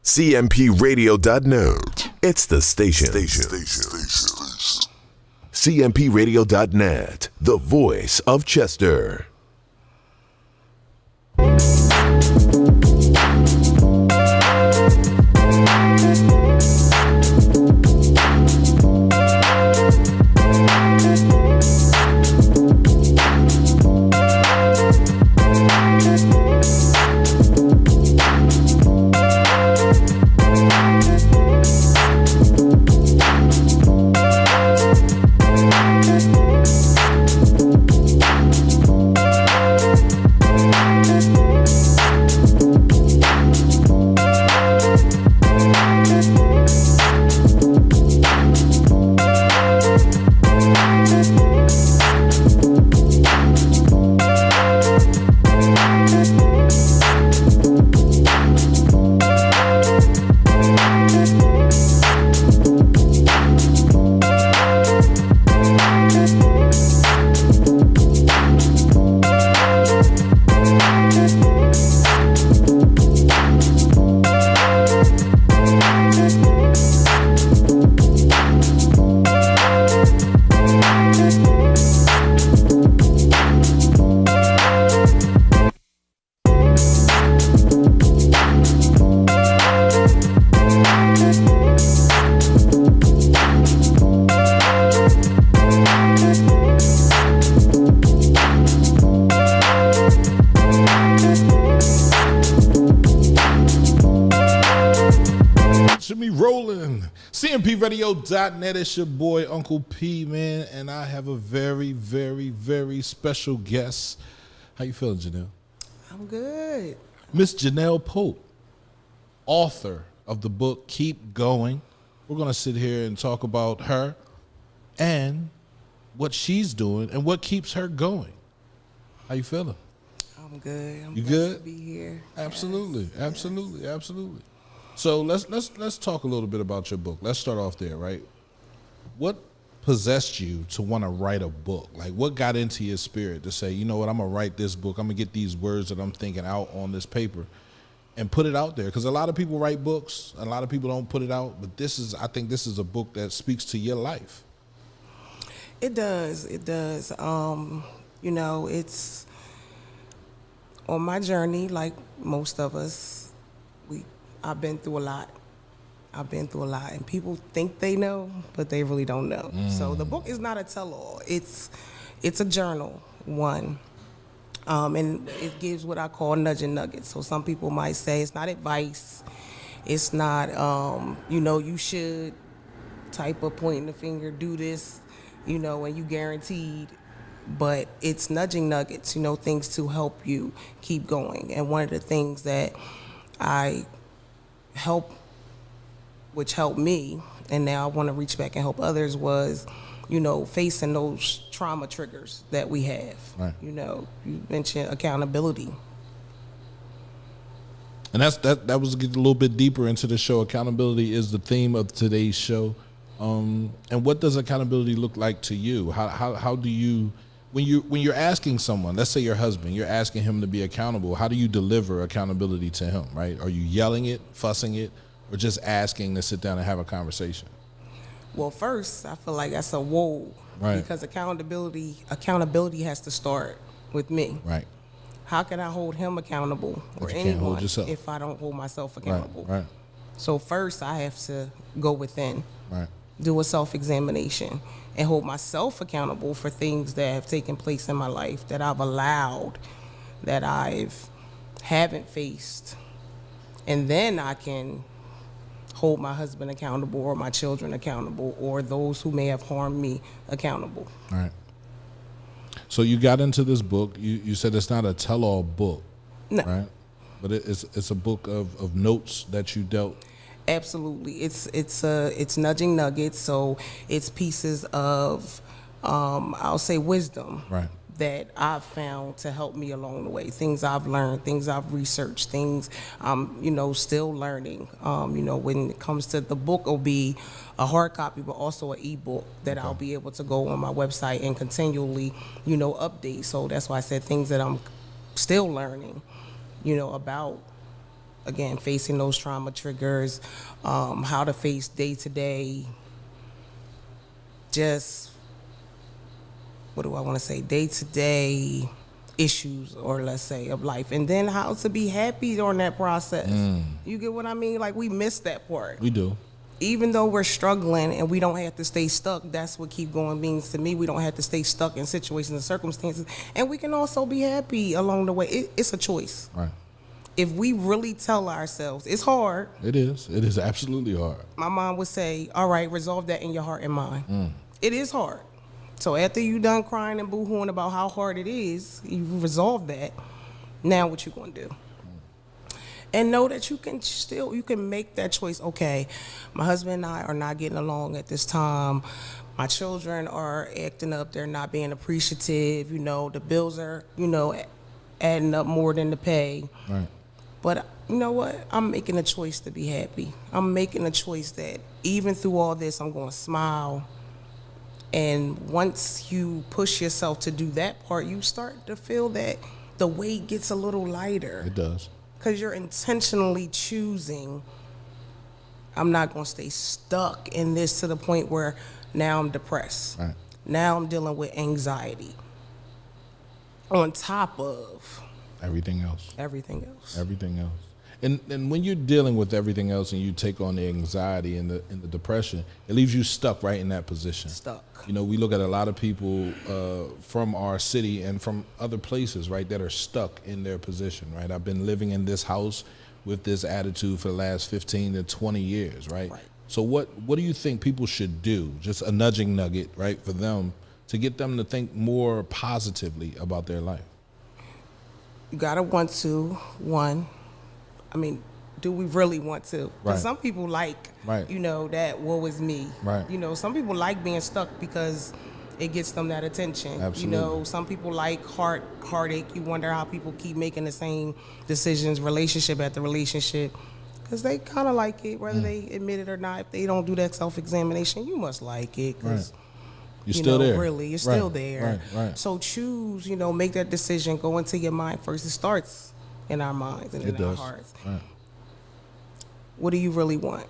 CMPRadio.net. It's the station. CMPRadio.net, the voice of Chester. CMPRadio.net. It's your boy Uncle P, man, and I have a very, very, very special guest. How you feeling, Janel? I'm good. Miss Janel L, author of the book Keep Going. We're gonna sit here and talk about her and what she's doing and what keeps her going. How you feeling? I'm good. I'm you blessed good? to be here. Absolutely, yes. absolutely, absolutely. So let's talk a little bit about your book. Let's start off there, right? What possessed you to want to write a book? Like, what got into your spirit to say, you know what, I'm gonna write this book. I'm gonna get these words that I'm thinking out on this paper and put it out there? Because a lot of people write books, a lot of people don't put it out, but I think this is a book that speaks to your life. It does. It does. You know, it's on my journey, like most of us. I've been through a lot. And people think they know, but they really don't know. So the book is not a tell-all. It's a journal, one. And it gives what I call nudging nuggets. So some people might say it's not advice. It's not, you should type of pointing the finger, do this, and you guaranteed. But it's nudging nuggets, things to help you keep going. And one of the things that which helped me, and now I want to reach back and help others, was, facing those trauma triggers that we have. Right. You mentioned accountability. And that was get a little bit deeper into the show. Accountability is the theme of today's show. And what does accountability look like to you? How do you, when you're asking someone, let's say your husband, you're asking him to be accountable, how do you deliver accountability to him, right? Are you yelling it, fussing it, or just asking to sit down and have a conversation? Well, first, I feel like that's a whoa. Right. Because accountability has to start with me. Right. How can I hold him accountable or anyone if I don't hold myself accountable? Right. So first, I have to go within. Right. Do a self-examination and hold myself accountable for things that have taken place in my life that I've allowed, that haven't faced. And then I can hold my husband accountable or my children accountable or those who may have harmed me accountable. All right. So you got into this book. You said it's not a tell-all book, no. Right? But it's a book of notes that you dealt. Absolutely, it's nudging nuggets. So it's pieces of, I'll say, wisdom, right, that I've found to help me along the way. Things I've learned, things I've researched, things I'm still learning. When it comes to the book, will be a hard copy, but also an ebook that I'll be able to go on my website and continually, update. So that's why I said things that I'm still learning, about again, facing those trauma triggers, how to face day-to-day, just, what do I want to say, day-to-day issues, or let's say, of life. And then how to be happy during that process. You get what I mean? Like, we miss that part. We do. Even though we're struggling and we don't have to stay stuck, that's what keep going means to me. We don't have to stay stuck in situations and circumstances. And we can also be happy along the way. It's a choice. Right. If we really tell ourselves, it's hard. It is. It is absolutely hard. My mom would say, all right, resolve that in your heart and mind. It is hard. So after you done crying and boo-hooing about how hard it is, you resolve that. Now what you gonna do? And know that you can make that choice. Okay, my husband and I are not getting along at this time. My children are acting up. They're not being appreciative. The bills are, adding up more than the pay. Right. But you know what? I'm making a choice to be happy. I'm making a choice that even through all this, I'm going to smile. And once you push yourself to do that part, you start to feel that the weight gets a little lighter. It does. Because you're intentionally choosing, I'm not going to stay stuck in this to the point where now I'm depressed. Right. Now I'm dealing with anxiety. On top of Everything else. everything else. Everything else. And when you're dealing with everything else and you take on the anxiety and the depression, it leaves you stuck right in that position. Stuck. We look at a lot of people from our city and from other places, right, that are stuck in their position, right? I've been living in this house with this attitude for the last 15 to 20 years, right? So what do you think people should do? Just a nudging nugget, right, for them to get them to think more positively about their life? You gotta want to, do we really want to? Right. Because some people like, Right. that woe is me. Right. Some people like being stuck because it gets them that attention. Absolutely. Some people like heartache. You wonder how people keep making the same decisions, relationship after relationship, because they kind of like it, whether they admit it or not. If they don't do that self-examination, you must like it, because You're still there. Really, you're still there. Right. So choose, make that decision. Go into your mind first. It starts in our minds and in our hearts. Right. What do you really want?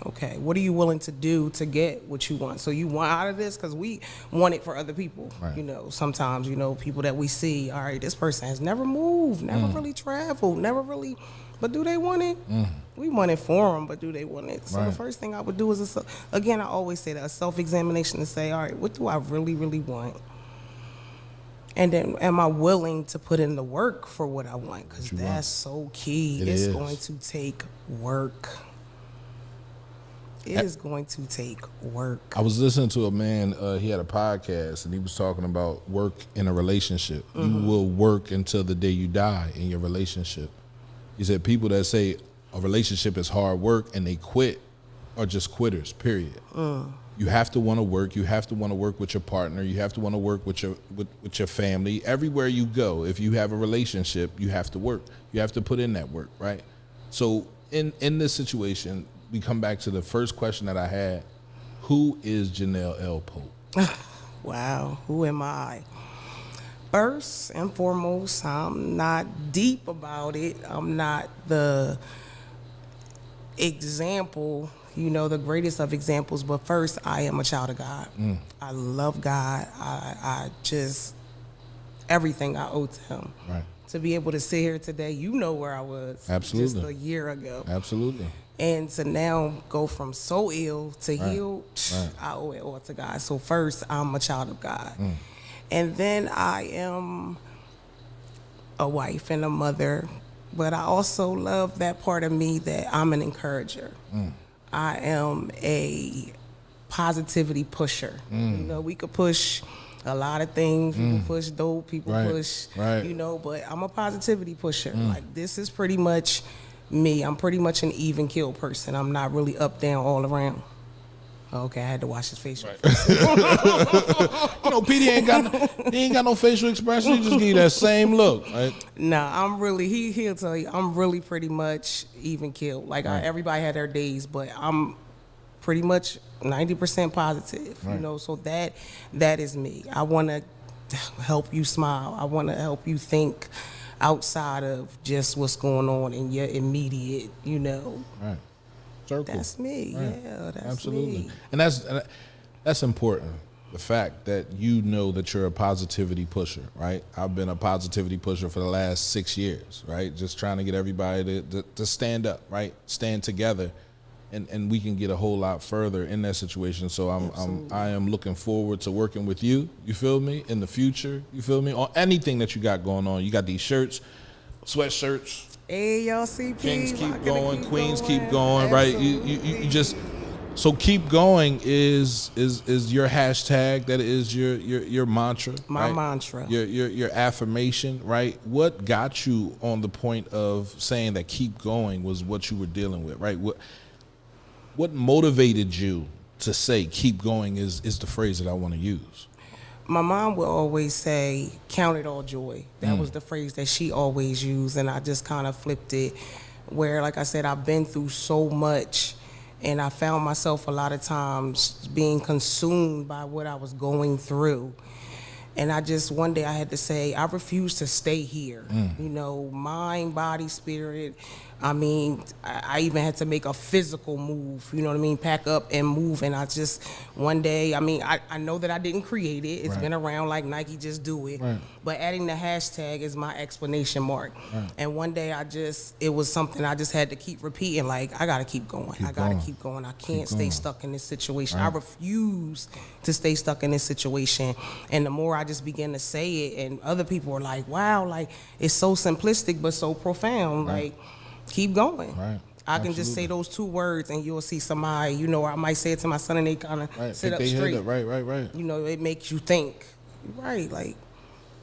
Okay, what are you willing to do to get what you want? So you want out of this, because we want it for other people. Right. Sometimes, people that we see, all right, this person has never moved, never really traveled, never really, but do they want it? We want it for them, but do they want it? So the first thing I would do is, again, I always say that, a self-examination to say, all right, what do I really, really want? And then, am I willing to put in the work for what I want? Because that's so key. It's going to take work. It is going to take work. I was listening to a man, he had a podcast, and he was talking about work in a relationship. You will work until the day you die in your relationship. He said people that say a relationship is hard work and they quit are just quitters, period. You have to want to work. You have to want to work with your partner. You have to want to work with your family. Everywhere you go, if you have a relationship, you have to work. You have to put in that work, right? So in this situation, we come back to the first question that I had. Who is Janel L. Pope? Wow, who am I? First and foremost, I'm not deep about it. I'm not the example, the greatest of examples, but first, I am a child of God. I love God. I just, everything I owe to him. Right. To be able to sit here today, where I was Absolutely. just a year ago. Absolutely. And to now go from so ill to healed, Right. I owe it all to God. So first, I'm a child of God. And then I am a wife and a mother, but I also love that part of me that I'm an encourager. I am a positivity pusher. We could push a lot of things. People push dope, people push, but I'm a positivity pusher. Like, this is pretty much me. I'm pretty much an even keel person. I'm not really up, down, all around. Okay, I had to wash his face. Petey ain't got no facial expression. He just give you that same look. Right? Nah, I'm really, he'll tell you, I'm really pretty much even keel. Like, everybody had their days, but I'm pretty much 90% positive. So that is me. I want to help you smile. I want to help you think. outside of just what's going on in your immediate, Right. Circle. That's me. Right. Yeah, that's Absolutely. me. And that's important. The fact that you know that you're a positivity pusher, right? I've been a positivity pusher for the last 6 years, right? Just trying to get everybody to stand up, right? Stand together, and we can get a whole lot further in that situation. So I am looking forward to working with you. You feel me? In the future, you feel me? On anything that you got going on. You got these shirts, sweatshirts. Hey, y'all see Kings keep rocking going, and queens keep going, right? You just so keep going is your hashtag. That is your mantra. My right? mantra. Your affirmation, right? What got you on the point of saying that keep going was what you were dealing with, right? What motivated you to say keep going is the phrase that I want to use. My mom would always say, count it all joy. That was the phrase that she always used, and I just kind of flipped it where, like I said, I've been through so much, and I found myself a lot of times being consumed by what I was going through. And one day I had to say, I refuse to stay here. Mind, body, spirit. I mean, I even had to make a physical move, pack up and move. And one day, I know that I didn't create it. It's been around like Nike, just do it. Right. But adding the hashtag is my explanation mark. Right. And one day it was something I just had to keep repeating, like, I got to keep going. I got to keep going. I can't stay stuck in this situation. Right. I refuse to stay stuck in this situation. And the more I just began to say it, and other people were like, wow, like, it's so simplistic but so profound. Right. Like, keep going. Right. I can just say those 2 words and you'll see somebody, or I might say it to my son and they kind of sit up straight. Right. It makes you think. Right, like,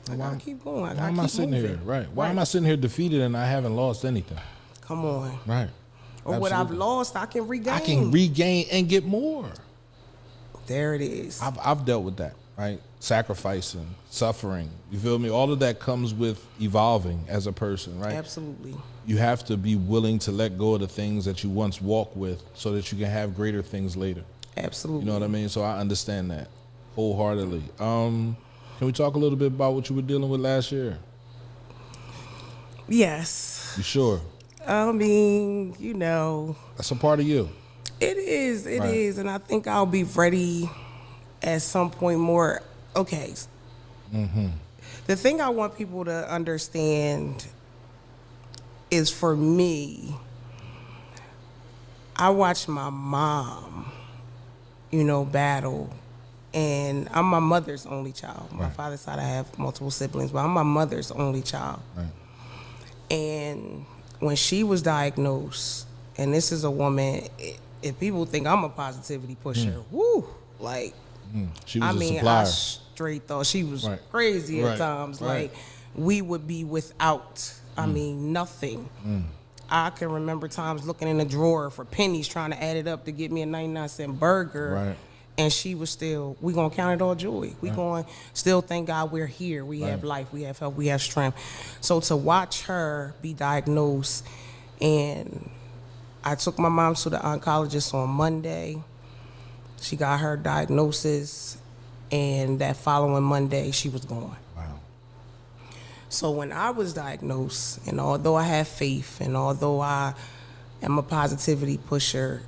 I gotta keep going. Why am I sitting here? Right. Why am I sitting here defeated and I haven't lost anything? Come on. Right. Or what I've lost, I can regain. I can regain and get more. There it is. I've dealt with that, right? Sacrificing, suffering. You feel me? All of that comes with evolving as a person, right? Absolutely. You have to be willing to let go of the things that you once walked with so that you can have greater things later. Absolutely. You know what I mean? So I understand that wholeheartedly. Can we talk a little bit about what you were dealing with last year? Yes. You sure? That's a part of you. It is. It is. And I think I'll be ready at some point more. Okay. Mm-hmm. The thing I want people to understand is, for me, I watched my mom, battle. And I'm my mother's only child. My father's side, I have multiple siblings, but I'm my mother's only child. Right. And when she was diagnosed, and this is a woman, if people think I'm a positivity pusher, like, she was a supplier. I straight thought she was crazy at times. Like, we would be without, nothing. I can remember times looking in the drawer for pennies, trying to add it up to get me a 99-cent burger. Right. And she was still, we gonna count it all joy. We gonna still thank God we're here. We have life, we have health, we have strength. So to watch her be diagnosed, and I took my mom to the oncologist on Monday. She got her diagnosis, and that following Monday, she was gone. Wow. So when I was diagnosed, and although I have faith, and although I am a positivity pusher,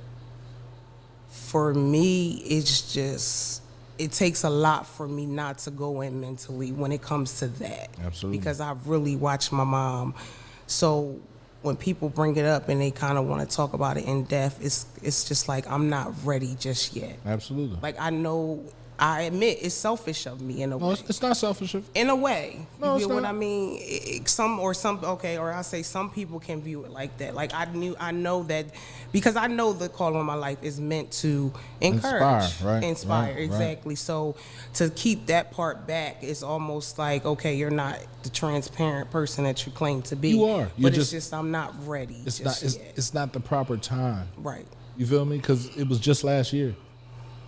for me, it's just, it takes a lot for me not to go in mentally when it comes to that. Absolutely. Because I've really watched my mom. So when people bring it up and they kind of want to talk about it in depth, it's just like, I'm not ready just yet. Absolutely. Like, I admit it's selfish of me in a way. No, it's not selfish. In a way. No, you get what not. I mean? Or I say some people can view it like that. Like, I know that, because I know the call on my life is meant to encourage. Inspire, exactly. Right. So to keep that part back is almost like, okay, you're not the transparent person that you claim to be. You are. But it's just I'm not ready. It's not the proper time. Right. You feel me? Because it was just last year.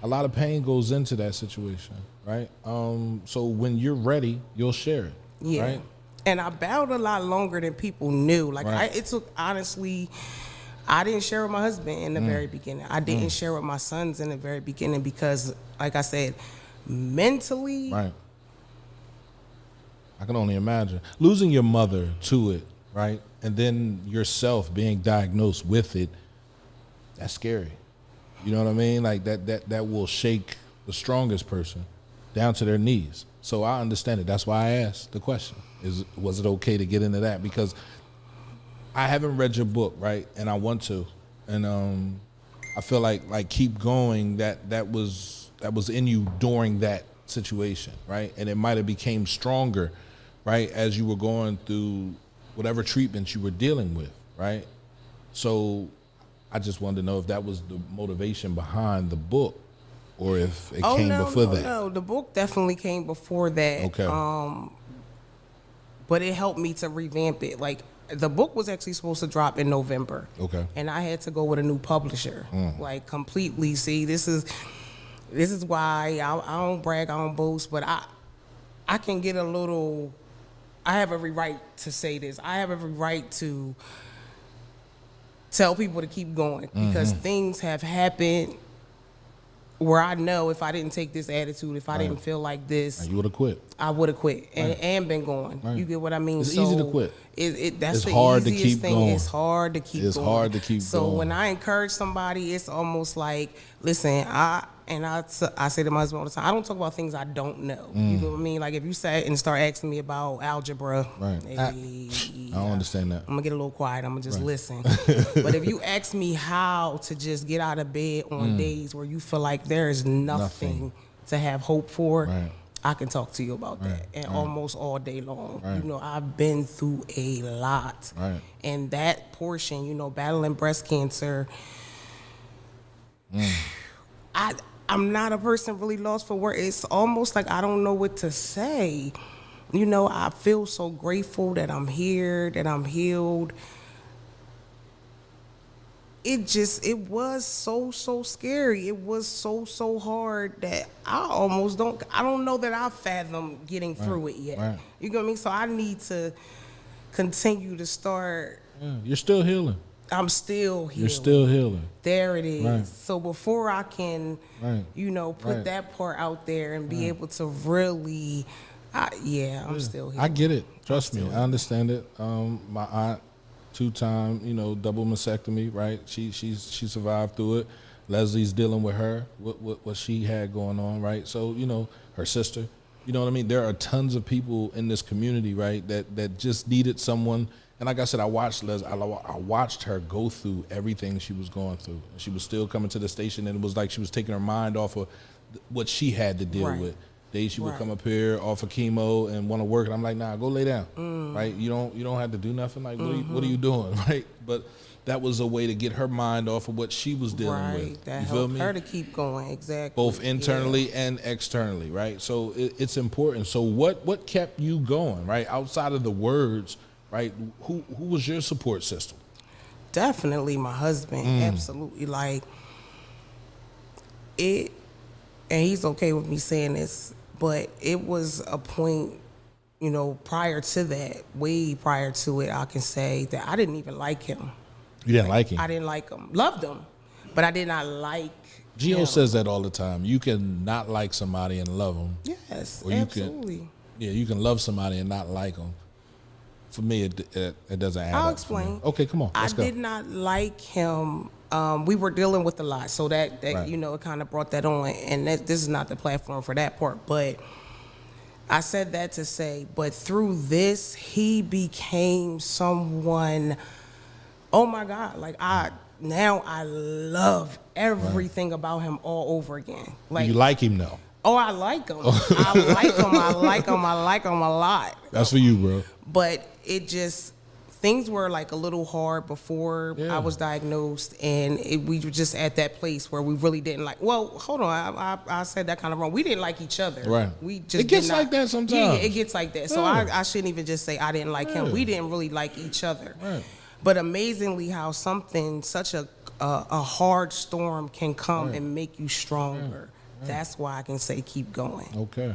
A lot of pain goes into that situation, right? So when you're ready, you'll share it, right? And I battled a lot longer than people knew. Like, it took, honestly, I didn't share with my husband in the very beginning. I didn't share with my sons in the very beginning because, like I said, mentally, I can only imagine. Losing your mother to it, right? And then yourself being diagnosed with it, that's scary. You know what I mean? Like that will shake the strongest person down to their knees. So I understand it. That's why I asked the question. Was it okay to get into that? Because I haven't read your book, right? And I want to. And I feel like keep going, that was in you during that situation, right? And it might have became stronger, right, as you were going through whatever treatments you were dealing with, right? So I just wanted to know if that was the motivation behind the book, or if it came before that. No, the book definitely came before that. Okay. But it helped me to revamp it. Like, the book was actually supposed to drop in November. Okay. And I had to go with a new publisher. Like, completely. See, this is why I don't brag, I don't boast, but I can get a little, I have every right to say this. I have every right to tell people to keep going, because things have happened where I know if I didn't take this attitude, if I didn't feel like this, You would have quit. I would have quit and been going. Right. You get what I mean? It's easy to quit. That's It's the hard to easiest keep thing. going. It's hard to keep going. It's hard to keep so going. when I encourage somebody, it's almost like, listen, I say to my husband all the time, I don't talk about things I don't know. You know what I mean? Like, if you sat and start asking me about algebra, Right. I don't understand that. I'm gonna get a little quiet. I'm gonna just listen. But if you ask me how to just get out of bed on days where you feel like there is nothing to have hope for, Right. I can talk to you about that, and almost all day long. Right. You know, I've been through a lot, Right. and that portion, you know, battling breast cancer. I'm not a person really lost for words. It's almost like I don't know what to say. You know, I feel so grateful that I'm here, that I'm healed. It was so scary. It was so hard that I don't know that I fathom getting through it yet. Right. You know what I mean? So I need to continue to start. Yeah, you're still healing. I'm still healing. You're still healing. There it is. Right. So before I can, Right. you know, put Right. that part out there and be able to really, I'm still here. I get it. Trust me. still I understand it. My aunt, 2-time, double mastectomy, right? She survived through it. Leslie's dealing with her, what she had going on, right? So, her sister, you know what I mean? There are tons of people in this community, right, that just needed someone. And like I said, I watched Leslie. I watched her go through everything she was going through. She was still coming to the station, and it was like she was taking her mind off of what she had to deal with. Days she would come up here off of chemo and want to work, and I'm like, nah, go lay down, right? You don't have to do nothing. Like, what are you doing, right? But that was a way to get her mind off of what she was dealing with. That you feel helped me? her to keep going, exactly. Both internally and externally, right? So it's important. So what kept you going, right? Outside of the words, right? Who was your support system? Definitely my husband. Absolutely. Like, and he's okay with me saying this, but it was a point, prior to that, way prior to it, I can say that I didn't even like him. You didn't like him? I didn't like him. Loved him, but I did not like Gio him. says that all the time. You can not like somebody and love them. Yes, Or you absolutely. You can love somebody and not like them. For me, it doesn't add up. I'll for me. explain. Okay, come on. Let's go. I did not like him. We were dealing with a lot, so that Right. it kind of brought that on. And this is not the platform for that part, but I said that to say, but through this, he became someone. Oh my God! Like I love everything about him all over again. Like, You like him though. oh, I like him. I like him. I like him. I like him a lot. That's for you, bro. But it just, things were like a little hard before Yeah. I was diagnosed, and we were just at that place where we really didn't like. Well, hold on, I said that kind of wrong. We didn't like each other. Right. We just It gets did not, like that sometimes. Yeah, it gets like that. So Yeah. I shouldn't even just say I didn't like him. Yeah. We didn't really like each other. Right. But amazingly, how such a hard storm can come and make you stronger. That's why I can say keep going. Okay.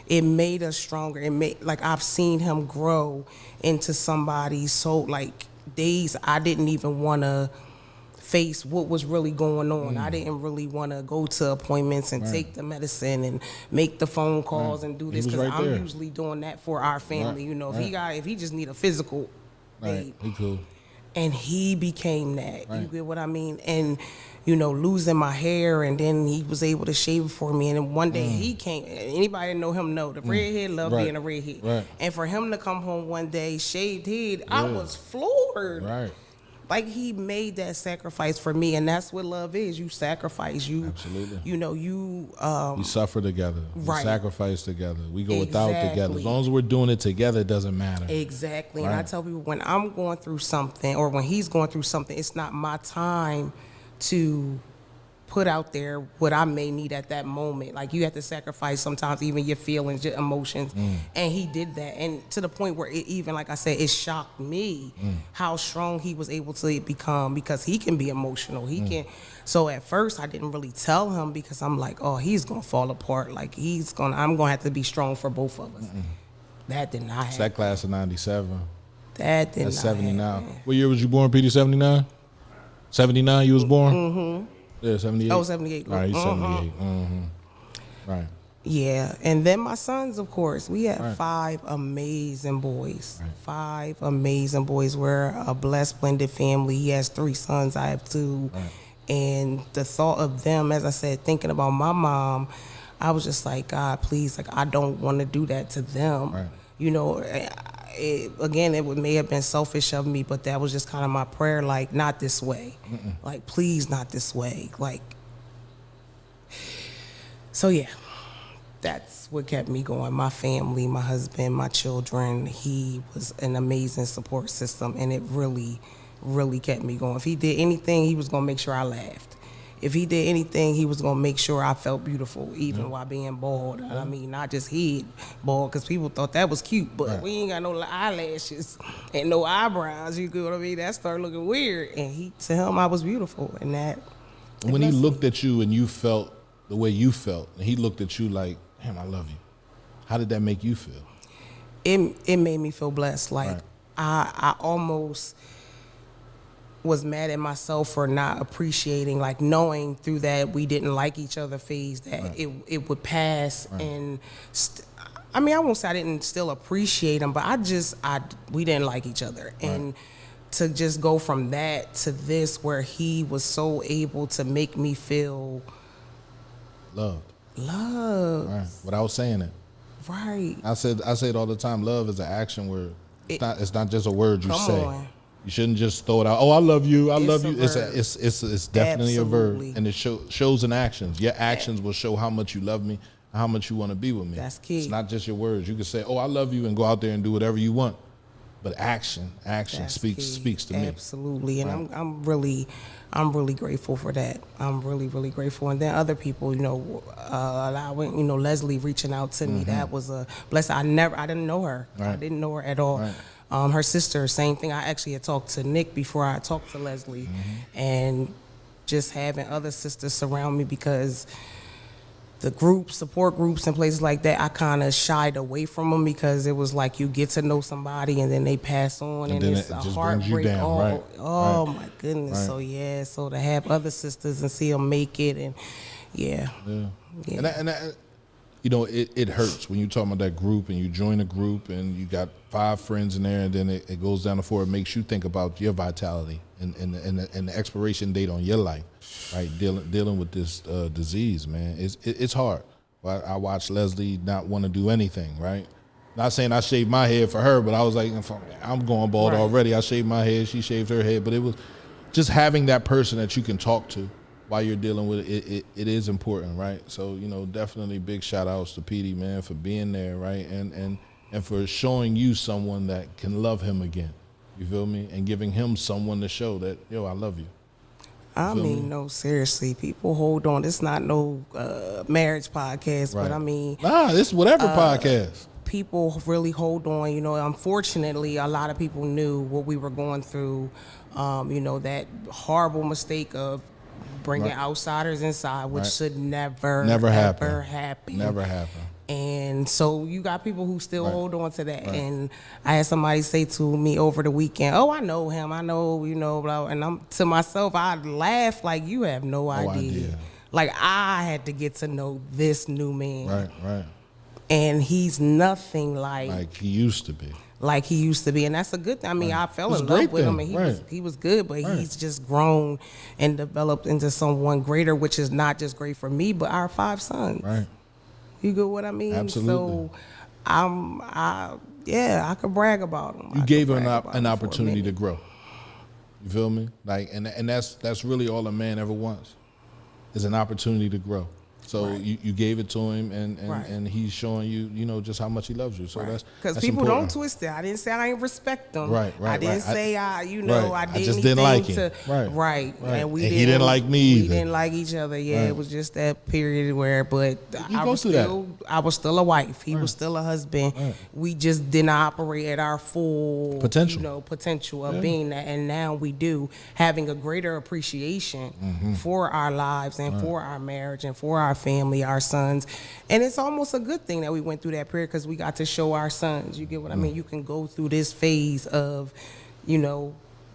It made us stronger. I've seen him grow into somebody. So like days I didn't even want to face what was really going on. I didn't really want to go to appointments and take the medicine and make the phone calls and do this because I'm usually doing that for our family. You know, if he just need a physical aid, he cool. And he became that. You get what I mean? And you know, losing my hair, and then he was able to shave it for me. And then one day he came. Anybody that know him know the redhead love being a redhead. And for him to come home one day shaved head, I was floored. Like he made that sacrifice for me, and that's what love is. You sacrifice. Absolutely. You know, you we suffer together. We sacrifice together. We go without together. As long as we're doing it together, it doesn't matter. Exactly. And I tell people when I'm going through something or when he's going through something, it's not my time to put out there what I may need at that moment. Like you have to sacrifice sometimes even your feelings, your emotions. And he did that. And to the point where it even, like I said, it shocked me how strong he was able to become because he can be emotional. He can. So at first I didn't really tell him because I'm like, oh, he's going to fall apart. Like I'm going to have to be strong for both of us. That did not happen. It's that class of 97. That did not 79. happen. What year was you born, Petey? 79? 79 you was born? Yeah, 78. Oh, 78. All right, he's 78. Right. Yeah, and then my sons, of course. We had 5 amazing boys. 5 amazing boys. We're a blessed, blended family. He has 3 sons. I have 2. And the thought of them, as I said, thinking about my mom, I was just like, God, please, like I don't want to do that to them. You know, it may have been selfish of me, but that was just kind of my prayer, like, not this way. Like, please, not this way. Like, so yeah, that's what kept me going. My family, my husband, my children, he was an amazing support system, and it really, really kept me going. If he did anything, he was going to make sure I laughed. If he did anything, he was going to make sure I felt beautiful, even while being bald. I mean, not just head bald, because people thought that was cute, but we ain't got no eyelashes and no eyebrows, you get what I mean? That started looking weird. And to him, I was beautiful. And that. When he looked at you and you felt the way you felt, and he looked at you like, damn, I love you. How did that make you feel? It made me feel blessed. Like, I almost was mad at myself for not appreciating, like knowing through that we didn't like each other phase that it would pass. And I mean, I won't say I didn't still appreciate him, but we didn't like each other. And to just go from that to this, where he was so able to make me feel loved. Without saying it. I say it all the time. Love is an action word. It's not just a word you say. On. You shouldn't just throw it out. Oh, I love you. I love you. It's definitely a verb, and it shows in actions. Your actions will show how much you love me, and how much you want to be with me. That's key. It's not just your words. You can say, "Oh, I love you," and go out there and do whatever you want, but action speaks to me. Absolutely, and I'm really grateful for that. I'm really, really grateful. And then other people, allowing, Leslie reaching out to me, that was a blessing. I didn't know her. I didn't know her at all. Her sister, same thing. I actually had talked to Nick before I talked to Leslie, and just having other sisters surround me, because the support groups and places like that, I kind of shied away from them because it was like you get to know somebody and then they pass on, and it's a heartbreak. My goodness. So to have other sisters and see them make it, and And it hurts when you talk about that group and you join a group and you got 5 friends in there, and then it goes down to 4. It makes you think about your vitality and the expiration date on your life, right? Dealing with this disease, man. It's hard. I watched Leslie not want to do anything, right? Not saying I shaved my head for her, but I was like, I'm going bald already. I shaved my head, she shaved her head, but it was just having that person that you can talk to while you're dealing with it. It is important, right? So, definitely big shout outs to Petey, man, for being there, right? And for showing you someone that can love him again. You feel me? And giving him someone to show that, I love you. I mean, no, seriously, people hold on. It's not no marriage podcast, but I mean, this is whatever podcast. People really hold on. Unfortunately, a lot of people knew what we were going through. That horrible mistake of bringing Right. outsiders inside, which Right. should never Never happen. ever happen. Never happen. And so you got people who still Right. hold on to that. Right. And I had somebody say to me over the weekend, "Oh, I know him. I know, blah." And I'm to myself, I laugh like, you have no idea. Like, I had to get to know this new man. Right, right. And he's nothing Like he used to be. like he used to be, and that's a good thing. I mean, I fell It's a in love great with him, thing, and right. he was good, but Right. he's just grown and developed into someone greater, which is not just great for me, but our 5 sons. Right. You get what I mean? Absolutely. So, I could brag about him. You gave him an opportunity to grow. You feel me? Like, and that's really all a man ever wants, is an opportunity to grow. So Right. you gave it to him, Right. and he's showing you, just how much he loves you. So that's because that's people important. don't twist it. I didn't say I ain't respect them. Right, I didn't right. say I right. did I just anything didn't like him. to Right, right. right. And we And didn't. he didn't like me We either. didn't like each other. Yeah, Right. it was just that period where, but You I go was through that. I was still a wife. He Right. was still a husband. Right. We just didn't operate at our full Potential. potential of Yeah. being that, and now we do, having a greater appreciation for our lives and for our marriage and for our family, our sons. And it's almost a good thing that we went through that period, because we got to show our sons. You get what I mean? You can go through this phase of,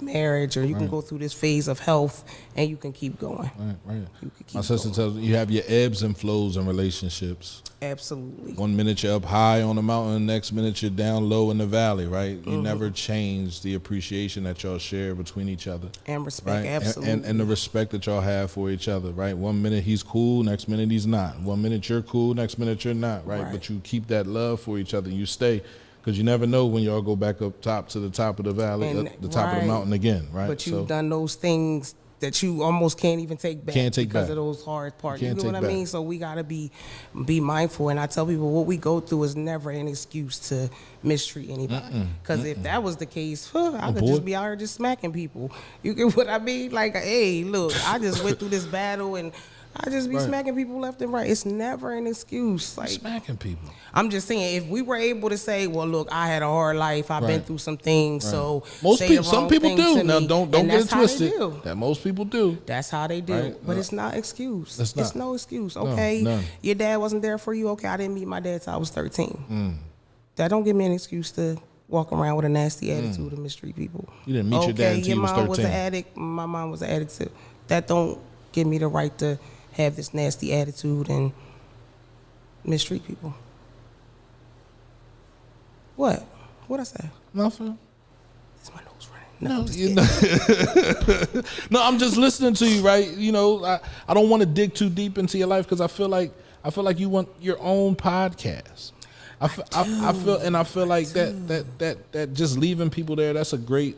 marriage, or you can Right. go through this phase of health, and you can keep going. Right. You can keep My sister going. tells me you have your ebbs and flows in relationships. Absolutely. One minute you're up high on the mountain, next minute you're down low in the valley, right? You never change the appreciation that y'all share between each other. And respect, Right? absolutely. And the respect that y'all have for each other, right? One minute he's cool, next minute he's not. One minute you're cool, next minute you're not, right? Right. But you keep that love for each other. You stay, because you never know when y'all go back up top to the top of the valley, And- the top of the right. mountain again, right? But you've So- done those things that you almost can't even take back Can't take because back. of those hard parts. You Can't know what take I back. mean? So we gotta be mindful. And I tell people, what we go through is never an excuse to mistreat anybody. Because if that was the case, I could boy. just be out here just smacking people. You get what I mean? Like, hey, look, I just went through this battle and I just be Right. smacking people left and right. It's never an excuse. Like, smacking people. I'm just saying, if we were able to say, well, look, I had a hard life, I've been Right. through some things, so Most say people, the some wrong people thing do. to Now, me, don't and get it that's how they twisted. do. That most people do. That's how they do. Right. But No. it's not excuse. It's not. no excuse. Okay, none. your dad wasn't there for you. Okay, I didn't meet my dad till I was 13. That don't give me an excuse to walk around with a nasty attitude and mistreat people. You didn't meet your dad until you was mom was an 13. addict. My mom was an addict too. That don't give me the right to have this nasty attitude and mistreat people. What? What I say? Nothing. Is my nose running? No, I'm just You kidding. know, no, I'm just listening to you, right? I don't want to dig too deep into your life, because I feel like you want your own podcast. I feel like that just leaving people there, that's a great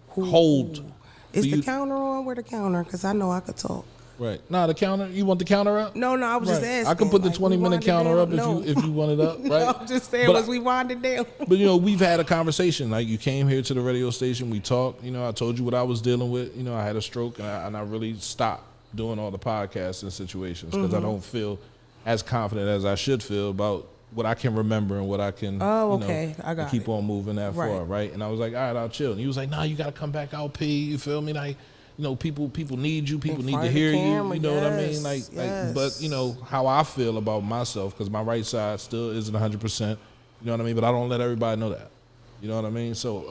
hold. Is for the you. counter on? Where the counter? Because I know I could talk. Right. Nah, the counter. You want the counter up? No, I was just Right. asking. I could put the like, 20-minute we wind it counter up down? if you want it up, right? No, I'm just saying, But was we wind it down? But we've had a conversation. Like, you came here to the radio station, we talked. I told you what I was dealing with. I had a stroke, and I really stopped doing all the podcasts and situations, because I don't feel as confident as I should feel about what I can remember and what I can. Okay, I got keep it. on moving that Right. far, right? And I was like, all right, I'll chill. And he was like, nah, you got to come back out, P. You feel me? Like, people need you. People In need front to of the hear camera, you. You know what I mean? yes, Like, but how I feel about myself, because my right side still isn't 100%. You know what I mean? But I don't let everybody know that. You know what I mean? So,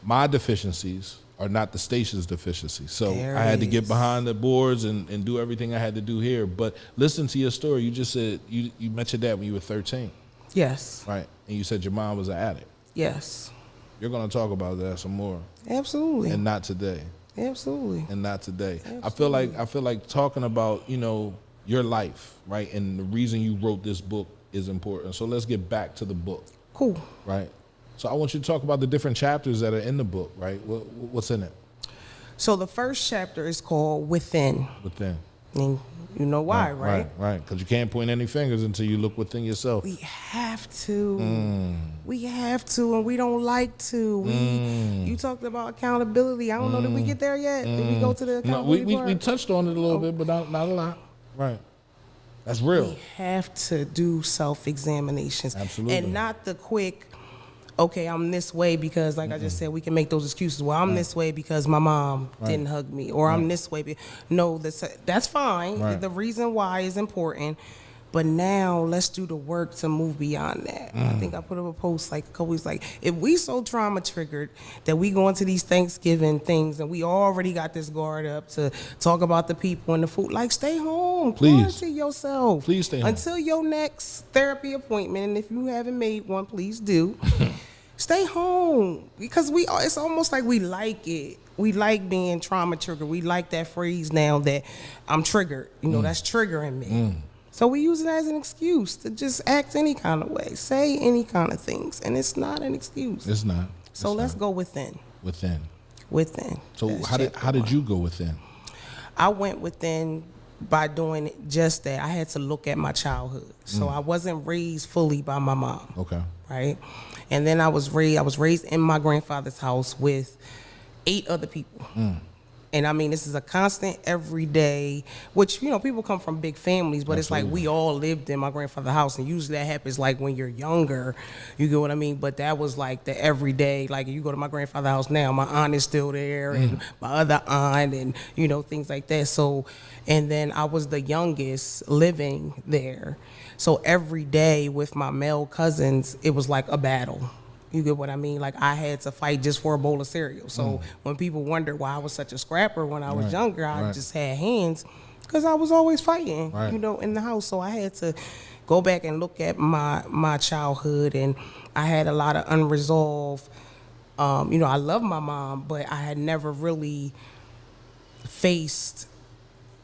my deficiencies are not the station's deficiencies. So There I had it to get is. behind the boards and do everything I had to do here. But listen to your story. You just said you met your dad when you were 13, Yes. right? And you said your mom was an addict. Yes. You're going to talk about that some more, Absolutely. and not today. Absolutely. And not today. I feel like talking about your life, right? And the reason you wrote this book is important. So let's get back to the book, Cool. right? So I want you to talk about the different chapters that are in the book, right? What's in it? So the first chapter is called Within. Within. And you know why, right? Right. Because you can't point any fingers until you look within yourself. We have to. We have to, and we don't like to. You talked about accountability. I don't know. Did we get there yet? Did we go to the No, accountability we part? touched on it a little bit, but not a lot. Right. That's real. We have to do self-examinations. Absolutely. And not the quick, okay, I'm this way because, like I just said, we can make those excuses. Well, I'm this way because my mom didn't hug me, or I'm this way. No, that's fine. Right. The reason why is important. But now let's do the work to move beyond that. I think I put up a post like a couple weeks, like, if we so trauma triggered that we go into these Thanksgiving things and we already got this guard up to talk about the people and the food, like, stay home. Please. Quarantine yourself. Please stay home. Until your next therapy appointment. And if you haven't made one, please do. Stay home. Because it's almost like we like it. We like being trauma triggered. We like that phrase now that I'm triggered. You know, that's triggering me. So we use it as an excuse to just act any kind of way, say any kind of things, and it's not an excuse. It's not. So let's go within. Within. So That's how did you go within? I went within by doing just that. I had to look at my childhood. So I wasn't raised fully by my mom. Okay. Right? And then I was raised in my grandfather's house with 8 other people. And I mean, this is a constant everyday, which, you know, people come from big families, but it's like we all lived in my grandfather's house. And usually that happens like when you're younger, you get what I mean? But that was like the everyday, like you go to my grandfather's house now, my aunt is still there and my other aunt and, you know, things like that. So, and then I was the youngest living there. So every day with my male cousins, it was like a battle. You get what I mean? Like, I had to fight just for a bowl of cereal. So when people wonder why I was such a scrapper when I was younger, I just had hands because I was always fighting, you know, in the house. So I had to go back and look at my childhood, and I had a lot of unresolved, you know, I love my mom, but I had never really faced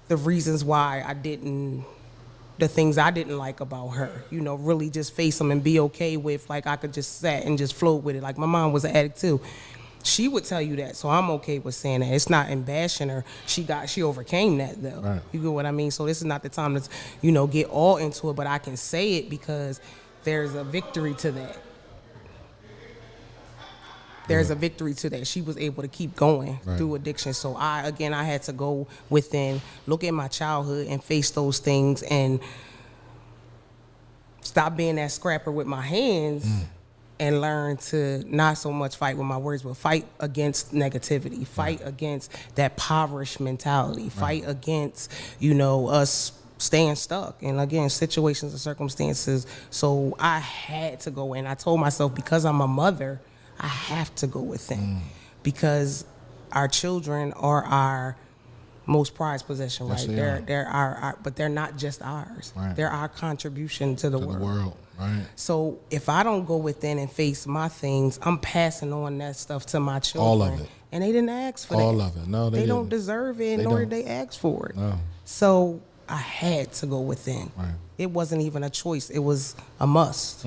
the reasons why the things I didn't like about her, you know, really just face them and be okay with, like, I could just sit and just float with it. Like, my mom was an addict too. She would tell you that, so I'm okay with saying that. It's not in bashing her. She overcame that, though. Right. You get what I mean? So this is not the time to, you know, get all into it, but I can say it because there's a victory to that. There's a victory to that. She was able to keep going through addiction. So I had to go within, look at my childhood and face those things and stop being that scrapper with my hands and learn to not so much fight with my words, but fight against negativity, fight against that impoverished mentality, fight against, you know, us staying stuck, and again, situations and circumstances. So I had to go in. I told myself, because I'm a mother, I have to go within because our children are our most prized possession, right? They're our, but they're not just ours. Right. They're our contribution to the world. Right. So if I don't go within and face my things, I'm passing on that stuff to my children. All of it. And they didn't ask for all that. All of it. No, they don't didn't. deserve it, nor did they ask for it. No. So I had to go within. Right. It wasn't even a choice. It was a must.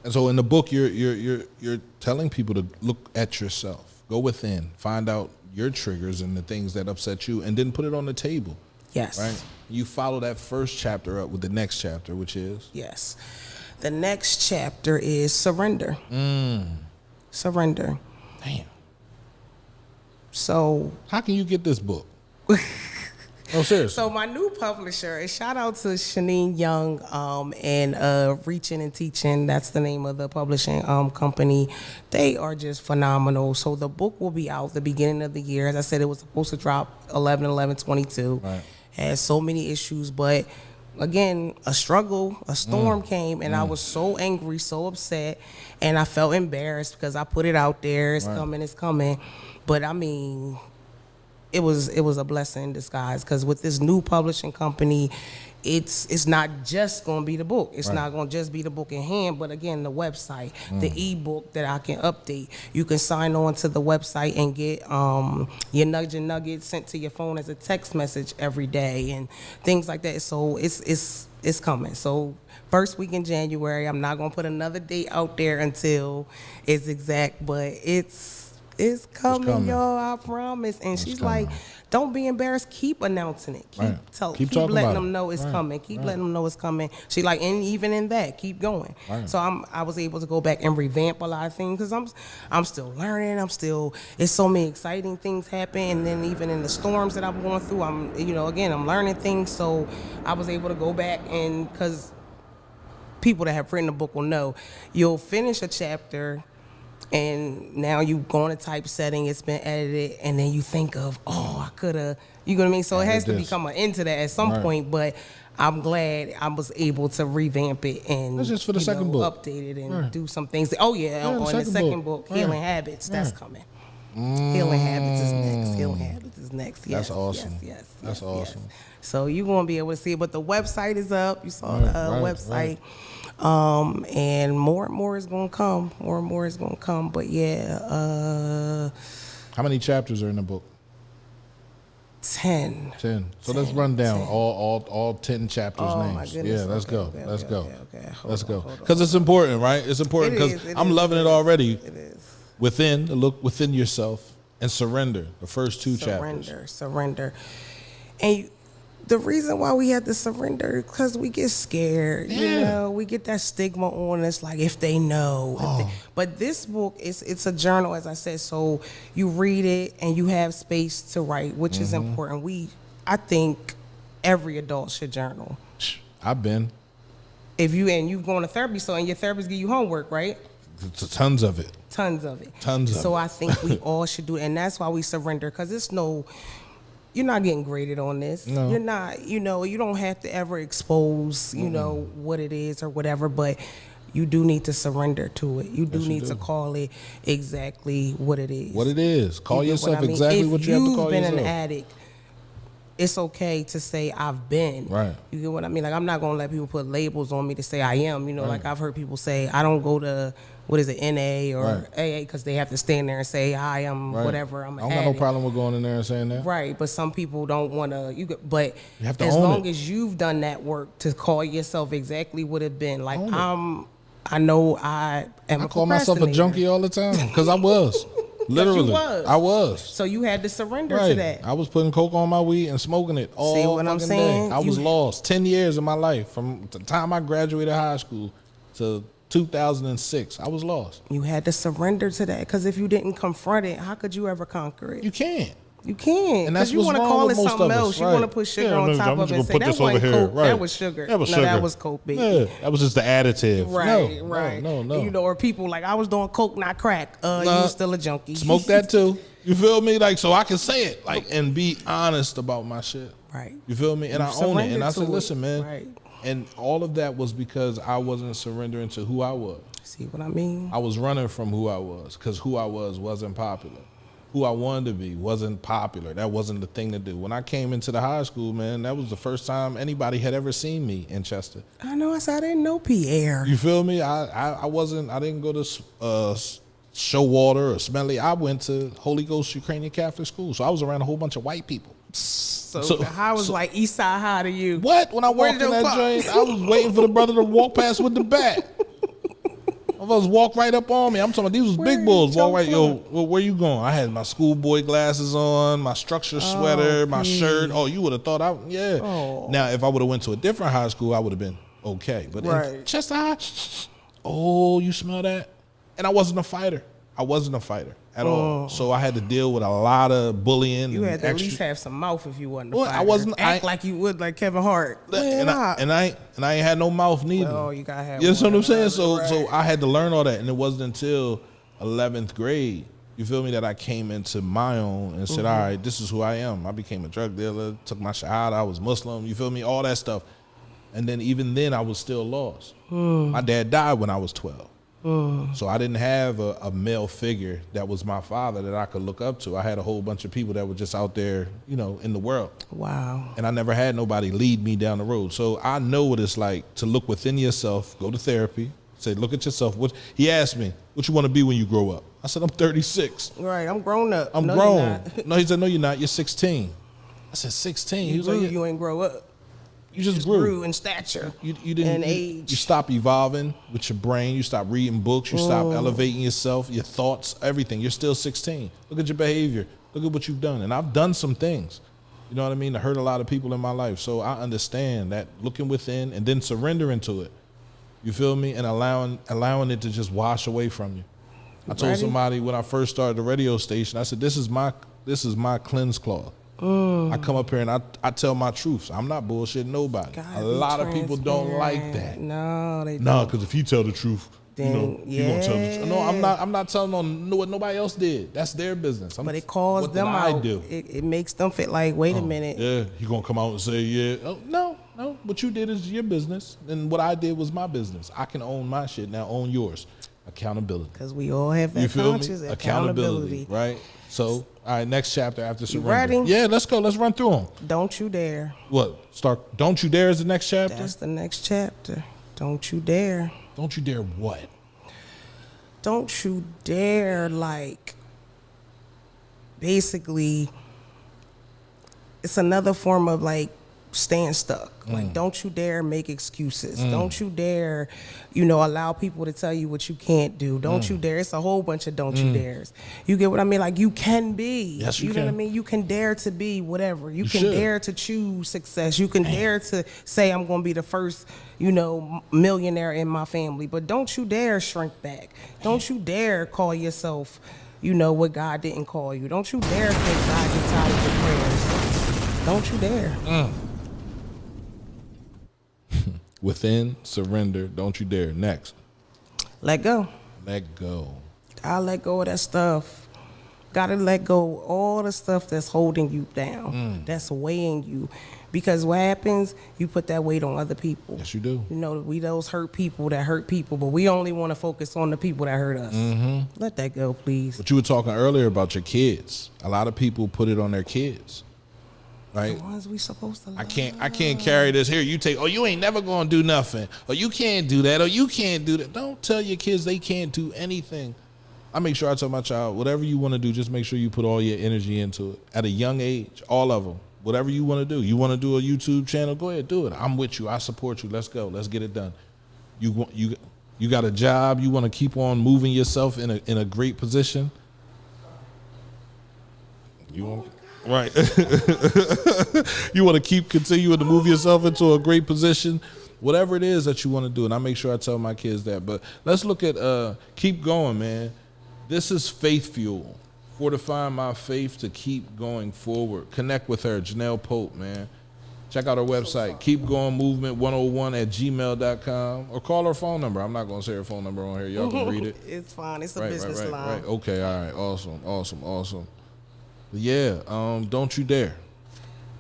And so in the book, you're telling people to look at yourself, go within, find out your triggers and the things that upset you, and then put it on the table. Yes. Right. You follow that first chapter up with the next chapter, which is? Yes. The next chapter is surrender. Surrender. Damn. So how can you get this book? Oh, seriously. So my new publisher, and shout out to Shanine Young and Reaching and Teaching. That's the name of the publishing company. They are just phenomenal. So the book will be out the beginning of the year. As I said, it was supposed to drop 11/11/22. Right. Has so many issues, but again, a struggle, a storm came, and I was so angry, so upset, and I felt embarrassed because I put it out there. It's coming, it's coming. But I mean, it was a blessing in disguise, because with this new publishing company, it's not just going to be the book. It's not going to just be the book in hand, but again, the website, the ebook that I can update. You can sign on to the website and get your nugget sent to your phone as a text message every day and things like that. So it's coming. So first week in January. I'm not going to put another date out there until it's exact, but it's coming, y'all, I promise. And she's like, don't be embarrassed. Keep announcing it. Keep letting them know it's coming. Keep letting them know it's coming. She like, and even in that, keep going. So I was able to go back and revamp a lot of things, because I'm still learning. It's so many exciting things happen. And then even in the storms that I'm going through, I'm learning things. So I was able to go back, and because people that have written the book will know. You'll finish a chapter, and now you go on a typesetting, it's been edited, and then you think of, I could have, you know what I mean? So it has to become an end to that at some point, but I'm glad I was able to revamp it and that's just for the second book. Update it and do some things. On the second book, Healing Habits, that's coming. Healing Habits is next. Healing Habits is next. Yes, that's awesome. Yes, that's awesome. Yes. So you're going to be able to see it. But the website is up. You saw the website. And more is going to come. More and more is going to come. But yeah. How many chapters are in the book? 10. 10. So let's run down all 10 chapters names. My goodness. Yeah, let's go. Let's go. Let's go. Hold on. Because it's important, right? It's important because I'm loving it already. It is. Look within yourself and surrender. The first two chapters. Surrender. And the reason why we have to surrender is because we get scared. Yeah. You know, we get that stigma on us, like if they know. But this book it's a journal, as I said. So you read it and you have space to write, which is important. I think every adult should journal. I've been. You've gone to therapy, and your therapist give you homework, right? Tons of it. So I think we all should do it, and that's why we surrender, because you're not getting graded on this. No. You're not, you don't have to ever expose, what it is or whatever, but you do need to surrender to it. You do need to call it exactly what it is. What it is. Call yourself exactly what you have to call yourself. If you've been an addict, it's okay to say I've been. Right. You get what I mean? Like, I'm not going to let people put labels on me to say I am. Like I've heard people say, I don't go to, NA or AA, because they have to stand there and say, I am whatever, I'm an addict. I don't got no problem with going in there and saying that. Right, but some people don't want to, but you have to as own long it. as you've done that work to call yourself exactly what it's been, like I know I am I call myself a junkie all the time, because I was. Literally, I was. So you had to surrender to that. I was putting coke on my weed and smoking it all fucking day. I was lost. 10 years of my life, from the time I graduated high school to 2006. I was lost. You had to surrender to that, because if you didn't confront it, how could you ever conquer it? You can't. You can't. And that's you what's want to wrong call with it most something of us. else. You want to put sugar on top of it and say that wasn't coke. That was sugar. That was sugar. That was coke, baby. Yeah, that was just the additive. Right. No. Or people like, I was doing coke, not crack. You was still a junkie. Smoke that too. You feel me? Like, so I can say it, and be honest about my shit. Right. You feel me? And I own it. And I said, listen, man. Right. And all of that was because I wasn't surrendering to who I was. See what I mean? I was running from who I was, because who I was wasn't popular. Who I wanted to be wasn't popular. That wasn't the thing to do. When I came into the high school, man, that was the first time anybody had ever seen me in Chester. I know. I said I didn't know Pierre. You feel me? I didn't go to Showwater or Smelly. I went to Holy Ghost Ukrainian Catholic School. So I was around a whole bunch of white people. So how was like East Side High to you? What? When I walked in that joint, I was waiting for the brother to walk past with the bat. Of us walk right up on me. I'm talking about these was big bulls. Walk right, where you going? I had my schoolboy glasses on, my structure sweater, my shirt. Oh, you would have thought Oh. Now, if I would have went to a different high school, I would have been okay. But in Chester High, you smell that? And I wasn't a fighter. At all. So I had to deal with a lot of bullying. You had to at least have some mouth if you wasn't a fighter. I wasn't. Act like you would, like Kevin Hart. And I ain't had no mouth neither. Oh, you gotta have. You know what I'm saying? So I had to learn all that, and it wasn't until 11th grade, you feel me, that I came into my own and said, all right, this is who I am. I became a drug dealer, took my shahada, I was Muslim. You feel me? All that stuff. And then even then, I was still lost. My dad died when I was 12. So I didn't have a male figure that was my father that I could look up to. I had a whole bunch of people that were just out there, in the world. Wow. And I never had nobody lead me down the road. So I know what it's like to look within yourself, go to therapy, say, look at yourself. He asked me, what you want to be when you grow up? I said, I'm 36. Right, I'm grown up. I'm grown. No, he said, no, you're not. You're 16. I said, 16? He was like, you ain't grow up. You just grew in stature. You didn't. And age. You stop evolving with your brain. You stop reading books. You stop elevating yourself, your thoughts, everything. You're still 16. Look at your behavior. Look at what you've done. And I've done some things, you know what I mean, to hurt a lot of people in my life. So I understand that looking within and then surrendering to it. You feel me? And allowing it to just wash away from you. I told somebody when I first started the radio station, I said, this is my cleanse cloth. I come up here and I tell my truths. I'm not bullshitting nobody. Gotta A be lot of people don't like that. No, they No, don't. because if you tell the truth, Then, you gonna tell the truth. No, I'm yeah. not telling on what nobody else did. That's their business. But it calls what them did out. I do? It makes them feel like, wait a minute. Yeah, you gonna come out and say, yeah. Oh, no. What you did is your business, and what I did was my business. I can own my shit now. Own yours. Accountability. Because we all have that You feel conscious me? accountability. Right. So, all right. Next chapter after surrender. ready? Yeah, let's go. Let's run through them. Don't you dare. What? Start. Don't you dare is the next chapter. That's the next chapter. Don't you dare. Don't you dare what? Don't you dare, like, basically, it's another form of, like, staying stuck. Like, don't you dare make excuses. Don't you dare, allow people to tell you what you can't do. Don't you dare. It's a whole bunch of don't you dares. You get what I mean? Like, you can be. Yes, you know can. what I mean? You can dare to be whatever. You can should. dare to choose success. You can dare to say, I'm going to be the first, millionaire in my family. But don't you dare shrink back. Don't you dare call yourself, what God didn't call you. Don't you dare think God gets tired of your prayers. Don't you dare. Within, surrender, don't you dare. Next. Let go. Let go. I let go of that stuff. Gotta let go of all the stuff that's holding you down, that's weighing you. Because what happens, you put that weight on other people. Yes, you do. We those hurt people that hurt people, but we only want to focus on the people that hurt us. Let that go, please. But you were talking earlier about your kids. A lot of people put it on their kids. Right? The ones we supposed to love. I can't carry this here. You take, you ain't never gonna do nothing. Or you can't do that. Or you can't do that. Don't tell your kids they can't do anything. I make sure I tell my child, whatever you want to do, just make sure you put all your energy into it. At a young age, all of them. Whatever you want to do. You want to do a YouTube channel, go ahead, do it. I'm with you. I support you. Let's go. Let's get it done. You got a job. You want to keep on moving yourself in a great position. You want. Right. You want to continuing to move yourself into a great position, whatever it is that you want to do. And I make sure I tell my kids that. But let's look at, keep going, man. This is faith fuel. Fortifying my faith to keep going forward. Connect with her, Janel Pope, man. Check out her website, keepgoingmovement101@gmail.com, or call her phone number. I'm not going to say her phone number on here. Y'all can read it. It's fine. It's a business line. Right. Okay, all right. Awesome. But yeah, don't you dare.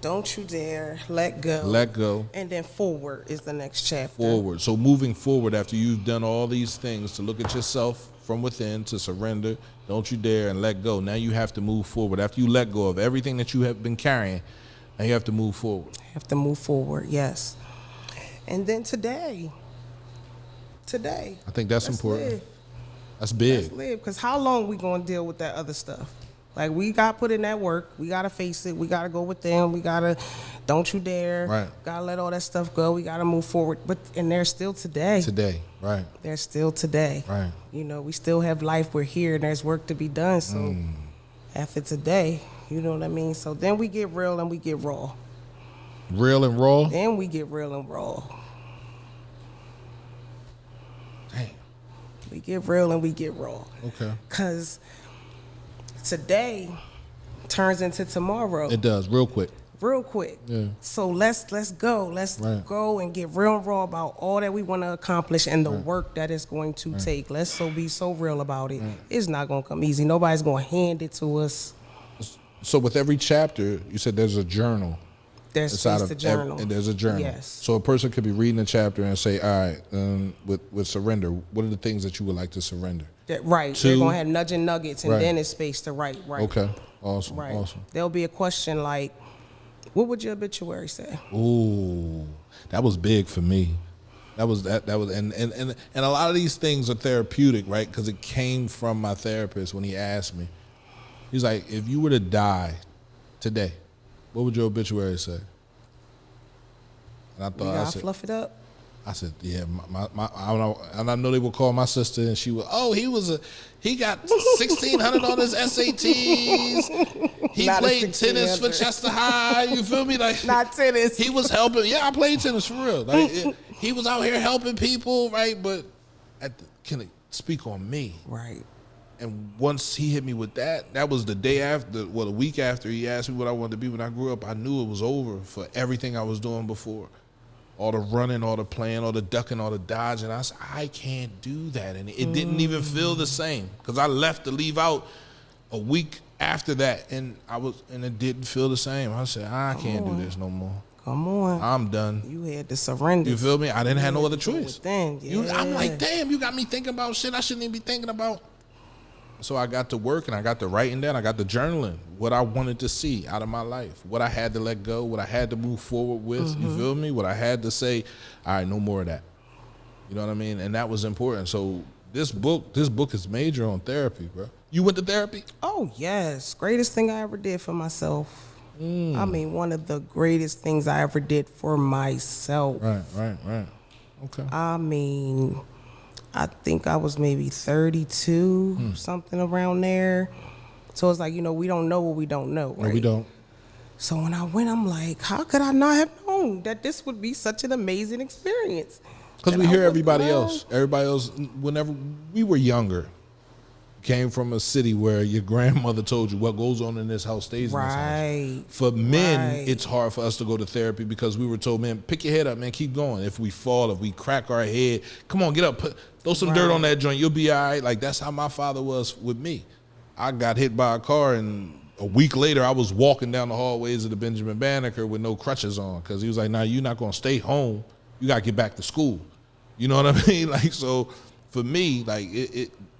Don't you dare let go. Let go. And then forward is the next chapter. Forward. So moving forward after you've done all these things to look at yourself from within, to surrender, don't you dare, and let go. Now you have to move forward. After you let go of everything that you have been carrying, now you have to move forward. Have to move forward, yes. And then today. I think that's important. Live. That's big. Let's live. Because how long we going to deal with that other stuff? Like, we got to put in that work. We got to face it. We got to go with them. We got to, don't you dare. Right. Got to let all that stuff go. We got to move forward. And there's still today. Today, right. There's still today. Right. We still have life. We're here, and there's work to be done. So after today, you know what I mean? So then we get real and we get raw. Real and raw? Then we get real and raw. Damn. We get real and we get raw. Okay. Because today turns into tomorrow. It does, real quick. Real quick. Yeah. So let's go. Let's go and get real and raw about all that we want to accomplish and the work that it's going to take. Let's be so real about it. It's not going to come easy. Nobody's going to hand it to us. So with every chapter, you said there's a journal. There's space to journal. And there's a journal. Yes. So a person could be reading a chapter and say, all right, with surrender, what are the things that you would like to surrender? Right. They're going to have nudging nuggets, and then it's space to write. Right. Okay. Awesome. Right. Awesome. There'll be a question like, what would your obituary say? Ooh, that was big for me. That was, and a lot of these things are therapeutic, right? Because it came from my therapist when he asked me. He's like, if you were to die today, what would your obituary say? And I thought, I fluff it up. I said, yeah, I know they would call my sister, and she would, he got 1,600 on his SATs. He Not played tennis for Chester High. You feel me? Like, not tennis. He was helping. Yeah, I played tennis for real. Like, he was out here helping people, right? But can it speak on me? Right. And once he hit me with that, that was the day after, well, a week after he asked me what I wanted to be when I grew up. I knew it was over for everything I was doing before. All the running, all the playing, all the ducking, all the dodging. I said, I can't do that. And it didn't even feel the same because I left to leave out a week after that, and it didn't feel the same. I said, I can't do this no more. Come on. I'm done. You had to surrender. You feel me? I didn't have no other choice. Yeah. I'm like, damn, you got me thinking about shit I shouldn't even be thinking about. So I got to work and I got to writing down. I got to journaling what I wanted to see out of my life, what I had to let go, what I had to move forward with. You feel me? What I had to say, all right, no more of that. You know what I mean? And that was important. So this book is major on therapy, bro. You went to therapy? Oh, yes. Greatest thing I ever did for myself. I mean, one of the greatest things I ever did for myself. Right. Okay. I mean, I think I was maybe 32, something around there. So it's like, we don't know what we don't know, right? No, we don't. So when I went, I'm like, how could I not have known that this would be such an amazing experience? Because we hear everybody else. Everybody else, whenever we were younger, came from a city where your grandmother told you what goes on in this house stays in this house. For men, it's hard for us to go to therapy because we were told, man, pick your head up, man, keep going. If we fall, if we crack our head, come on, get up, throw some dirt on that joint, you'll be all right. Like, that's how my father was with me. I got hit by a car, and a week later, I was walking down the hallways of the Benjamin Banneker with no crutches on because he was like, nah, you're not going to stay home. You got to get back to school. You know what I mean? Like, so for me, like,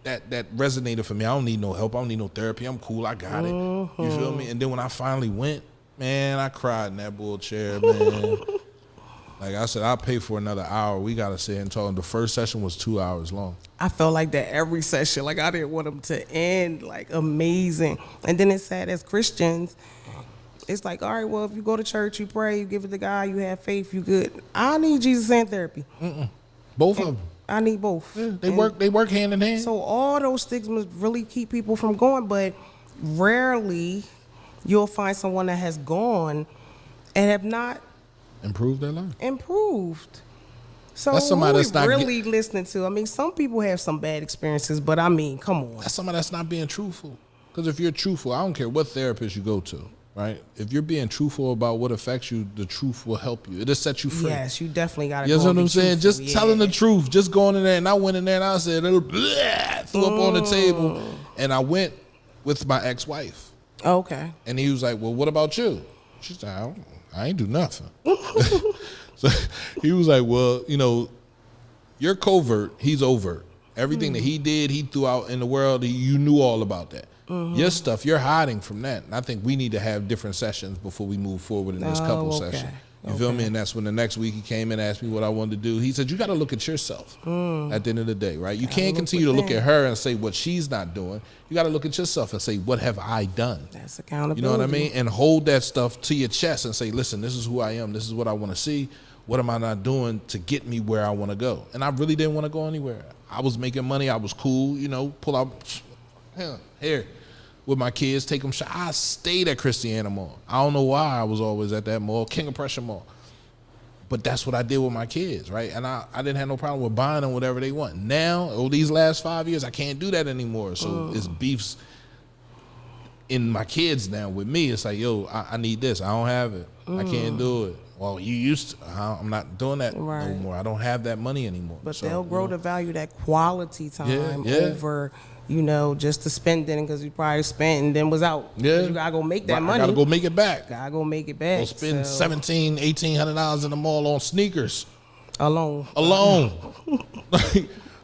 that resonated for me. I don't need no help. I don't need no therapy. I'm cool. I got it. You feel me? And then when I finally went, man, I cried in that bull chair, man. Like I said, I'll pay for another hour. We got to sit and talk. And the first session was 2 hours long. I felt like that every session. Like, I didn't want them to end. Like, amazing. And then it's sad as Christians. It's like, all right, well, if you go to church, you pray, you give it to God, you have faith, you good. I need Jesus and therapy. Both of them. I need both. Yeah, they work hand in hand. So all those stigmas really keep people from going, but rarely you'll find someone that has gone and have not improved their life. So that's somebody who that's not really listening to? I mean, some people have some bad experiences, but I mean, come on. That's somebody that's not being truthful. Because if you're truthful, I don't care what therapist you go to. Right? If you're being truthful about what affects you, the truth will help you. It'll set you free. Yes, you definitely got to. You know what I'm saying? Just telling the truth, just going in there. And I went in there and I said, threw up on the table. And I went with my ex-wife. Okay. And he was like, well, what about you? She said, I ain't do nothing. So he was like, well, you're covert, he's overt. Everything that he did, he threw out in the world, you knew all about that. Your stuff, you're hiding from that. And I think we need to have different sessions before we move forward in this couple session. You feel me? And that's when the next week he came and asked me what I wanted to do. He said, you got to look at yourself at the end of the day, right? You can't continue to look at her and say what she's not doing. You got to look at yourself and say, what have I done? That's accountability. You know what I mean? And hold that stuff to your chest and say, listen, this is who I am. This is what I want to see. What am I not doing to get me where I want to go? And I really didn't want to go anywhere. I was making money. I was cool, pull out here with my kids, take them. I stayed at Christiana Mall. I don't know why I was always at that mall, King of Prussia Mall. But that's what I did with my kids, right? And I didn't have no problem with buying them whatever they want. Now, these last 5 years, I can't do that anymore. So it's beefs in my kids now with me. It's like, yo, I need this. I don't have it. I can't do it. Well, you used to. I'm not doing that no more. I don't have that money anymore. But they'll grow to value that quality time over, just to spend it because you probably spent and then was out. Yeah. You got to go make that money. Got to go make it back. Got to go make it back. Go spend $1,700, $1,800 in the mall on sneakers. Alone.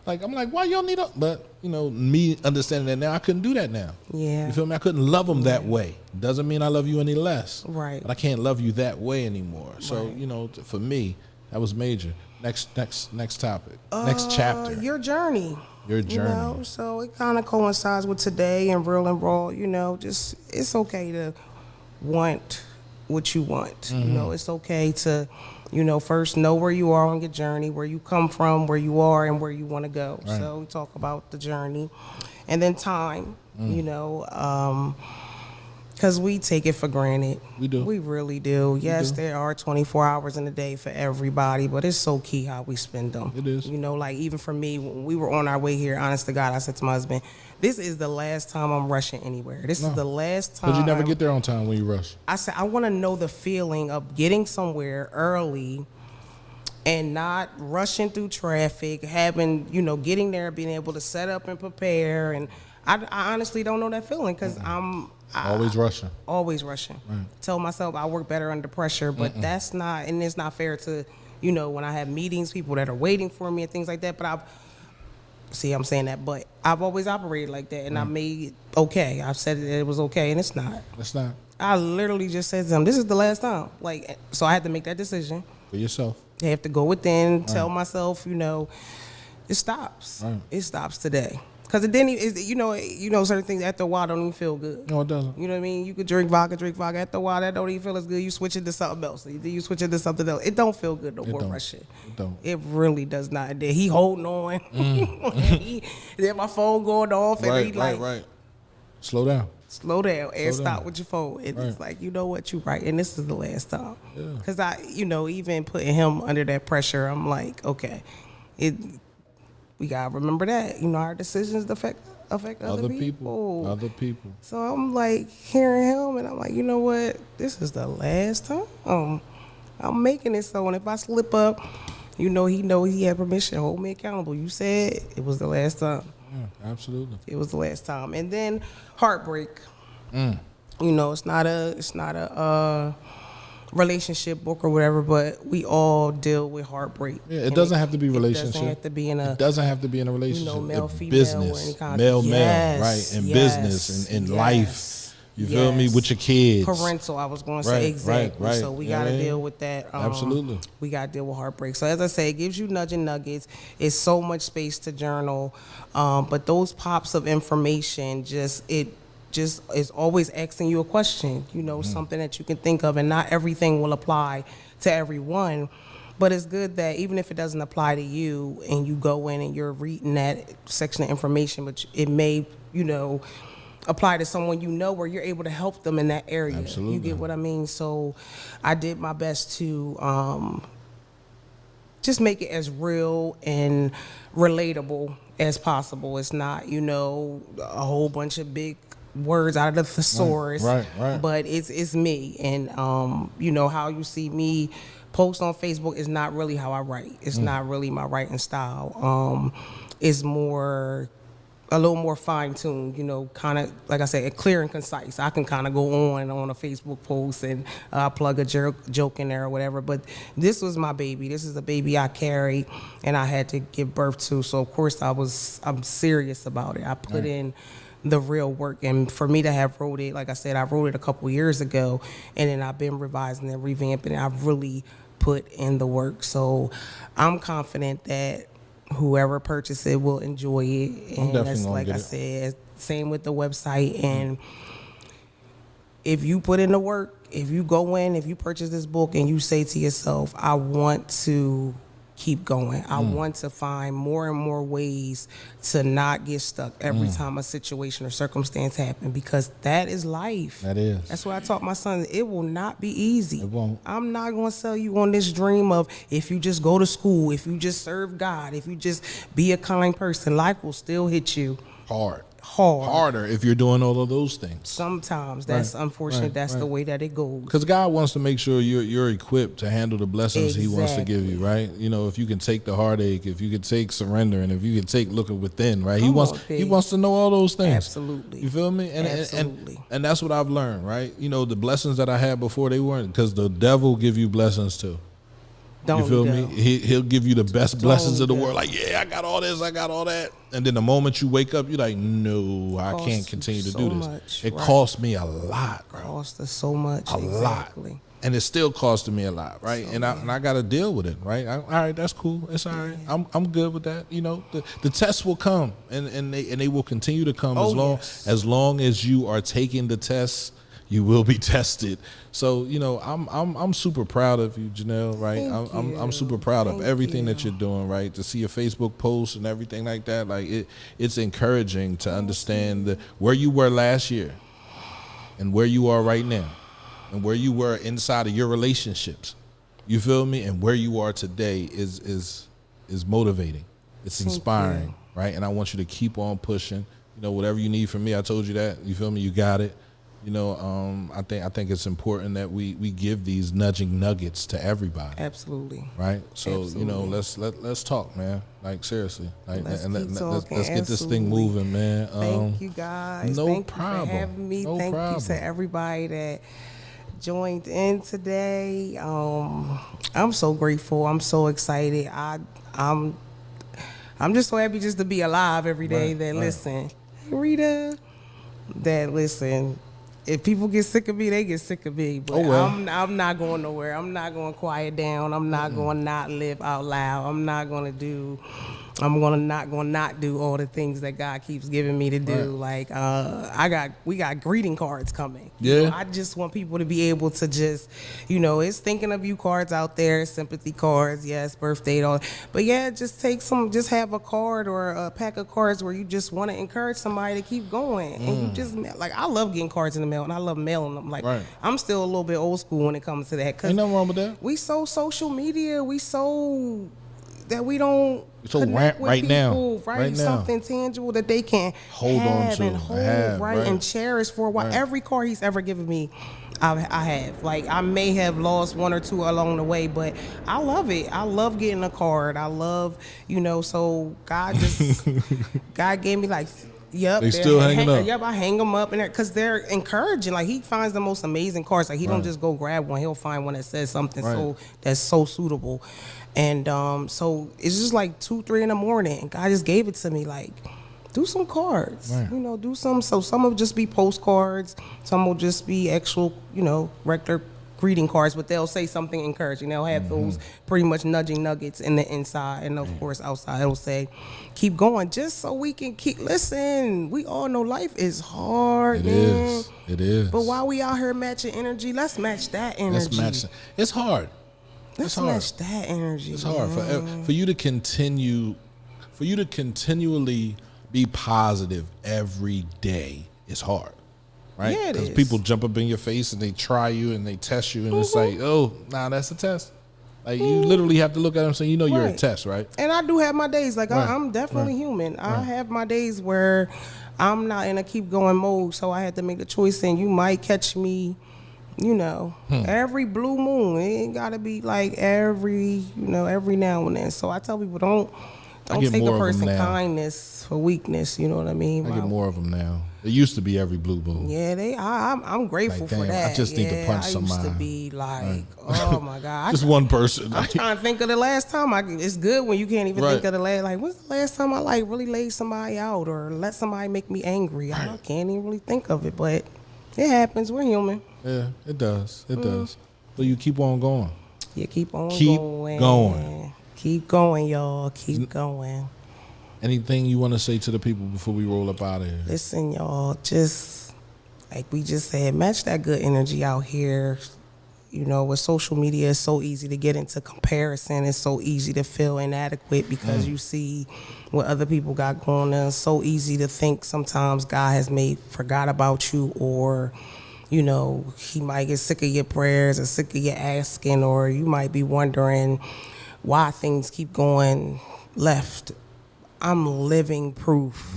Like, I'm like, why y'all need a... But, me understanding that now, I couldn't do that now. Yeah. You feel me? I couldn't love them that way. Doesn't mean I love you any less. Right. But I can't love you that way anymore. So, for me, that was major. Next topic. Next chapter. Your journey. Your journey. So it kind of coincides with today and real and raw, just it's okay to want what you want. It's okay to... first know where you are on your journey, where you come from, where you are, and where you want to go. Right. So we talk about the journey. And then time, because Because we take it for granted. We do. We really do. Yes, do. there are 24 hours in a day for everybody, but it's so key how we spend them. It is. You know, like even for me, when we were on our way here, honest to God, I said to my husband, this is the last time I'm rushing anywhere. This is the last time. Because you never get there on time when you rush. I said, I want to know the feeling of getting somewhere early and not rushing through traffic, having, you know, getting there, being able to set up and prepare. And I honestly don't know that feeling because Always rushing. Always rushing. Right. Tell myself I work better under pressure, but that's not, and it's not fair to, you know, when I have meetings, people that are waiting for me and things like that. But I'm saying that, but I've always operated like that, and I made it okay. I've said it was okay, and it's not. It's not. I literally just said to them, this is the last time. Like, so I had to make that decision. For yourself. I have to go within, tell myself, you know, it stops. Right. It stops today. Because it didn't even, you know, certain things after a while don't even feel good. No, it doesn't. You know what I mean? You could drink vodka after a while, that don't even feel as good. You switch it to something else. You switch it to something else. It don't feel good no more, rush it. It don't. It really does not. He holding on. Then my phone going off. And he like, right. Slow down. Slow down and stop with your phone. And it's like, you know what, you're right. And this is the last time. Because even putting him under that pressure, I'm like, okay, we got to remember that. You know, our decisions affect other people. Other people. So I'm like hearing him and I'm like, you know what? This is the last time. I'm making it so. And if I slip up, he had permission. Hold me accountable. You said it was the last time. Yeah, absolutely. It was the last time. And then heartbreak. You know, it's not a relationship book or whatever, but we all deal with heartbreak. Yeah, it doesn't have to be relationship. It doesn't have to be in a. It doesn't have to be in a relationship. You know, male, female, business, or any kind male, of, right? In business, in life. You feel me? With your kids. Parental, I was going to say, exactly. Right. So we got to deal with that. Absolutely. We got to deal with heartbreak. So as I say, it gives you nudging nuggets. It's so much space to journal. But those pops of information just is always asking you a question, you know, something that you can think of, and not everything will apply to everyone. But it's good that even if it doesn't apply to you and you go in and you're reading that section of information, but it may, you know, apply to someone you know where you're able to help them in that area. Absolutely. You get what I mean? So I did my best to just make it as real and relatable as possible. It's not, you know, a whole bunch of big words out of the thesaurus, right. But it's me, and you know how you see me post on Facebook is not really how I write. It's not really my writing style. It's more a little more fine-tuned, you know, kind of, like I said, clear and concise. I can kind of go on a Facebook post and plug a joke in there or whatever, but this was my baby. This is a baby I carried and I had to give birth to, so of course I'm serious about it. I put in the real work, and for me to have wrote it, like I said, I wrote it a couple years ago, and then I've been revising and revamping it. I've really put in the work, so I'm confident that whoever purchases it will enjoy it. And that's, like I said, same with the website. And if you put in the work, if you go in, if you purchase this book and you say to yourself, I want to keep going. I want to find more and more ways to not get stuck every time a situation or circumstance happens, because that is life. That is. That's what I taught my son. It will not be easy. It won't. I'm not going to sell you on this dream of if you just go to school, if you just serve God, if you just be a kind person, life will still hit you harder if you're doing all of those things. Sometimes that's unfortunate. That's the way that it goes. Because God wants to make sure you're equipped to handle the blessings He wants to give you, right? You know, if you can take the heartache, if you can take surrender, and if you can take looking within, right? He wants to know all those things. Absolutely. You feel me? And that's what I've learned, right? You know, the blessings that I had before, they weren't, because the devil give you blessings too. You feel me? He'll give you the best blessings of the world. Like, yeah, I got all this, I got all that. And then the moment you wake up, you're like, no, I can't continue to do this. It cost me a lot, bro. Cost us so much. A lot. And it's still costing me a lot, right? And I got to deal with it, right? All right, that's cool. It's all right. I'm good with that. You know, the tests will come, and they will continue to come as long as you are taking the tests. You will be tested. So, you know, I'm super proud of you, Janel, right? I'm super proud of everything that you're doing, right? To see your Facebook posts and everything like that, like it's encouraging to understand where you were last year. and where you are right now and where you were inside of your relationships, you feel me? And where you are today is motivating. It's inspiring, right? And I want you to keep on pushing. You know, whatever you need from me, I told you that. You feel me? You got it. You know, I think it's important that we give these nudging nuggets to everybody. Absolutely. Right. So Absolutely. you know, let's talk, man. Like seriously, like Let's get this thing moving, man. Thank you guys. No Thank problem. you for having me. No Thank problem. you to everybody that joined in today. I'm so grateful. I'm so excited. I'm just so happy just to be alive every day. Listen, hey, Rita. That listen. If people get sick of me, they get sick of me. But I'm not going nowhere. I'm not going to quiet down. I'm not going to not live out loud. I'm not going to not do all the things that God keeps giving me to do. Right. Like we got greeting cards coming. Yeah. You know, I just want people to be able to just, you know, it's thinking of you cards out there, sympathy cards, yes, birthday, all. But yeah, just just have a card or a pack of cards where you just want to encourage somebody to keep going. And you just, like, I love getting cards in the mail and I love mailing them. Like, I'm still a little bit old school when it comes to that. Ain't nothing wrong with that. We so social media, we so that we don't connect with people, right now. Something tangible that they can hold on to and cherish for what every car he's ever given me. I have. Like, I may have lost one or two along the way, but I love it. I love getting a card. I love, you know, so God gave me, like, yep. They still hanging up. Yep, I hang them up in there because they're encouraging. Like, he finds the most amazing cards. Like, he don't just go grab one. He'll find one that says something that's so suitable. And so it's just like 2-3 in the morning. And God just gave it to me, like, do some cards. You know, do some. So some will just be postcards. Some will just be actual, you know, regular greeting cards, but they'll say something encouraging. They'll have those pretty much nudging nuggets in the inside, and of course outside it'll say, keep going, just so we can keep, listen, we all know life is hard. It is. But while we out here matching energy, let's match that energy. It's hard. Let's match that energy. It's hard for you to continually be positive every day. It's hard. Right? Yeah, because people jump up in your face and they try you and they test you and it's like, oh, nah, that's a test. Like, you literally have to look at them and say, you know, you're a test, right? And I do have my days. Like, I'm definitely human. I have my days where I'm not in a keep going mode, so I had to make a choice. And you might catch me, you know, every blue moon. It ain't got to be like every now and then. So I tell people, don't take a person kindness for weakness. You know what I mean? I get more of them now. It used to be every blue moon. Yeah, I'm grateful for that. I just need to punch somebody. I used to be like, oh my God. Just one person. I'm trying to think of the last time. It's good when you can't even think of the last. Like, when's the last time I like really laid somebody out or let somebody make me angry? I can't even really think of it, but it happens. We're human. Yeah, it does. It does. But you keep on going. Yeah, keep on going. Keep going, y'all. Keep going. Anything you want to say to the people before we roll up out of here? Listen, y'all, just like we just said, match that good energy out here. You know, with social media, it's so easy to get into comparison. It's so easy to feel inadequate because you see what other people got going on. It's so easy to think sometimes God has forgot about you, or, you know, he might get sick of your prayers or sick of your asking, or you might be wondering why things keep going left. I'm living proof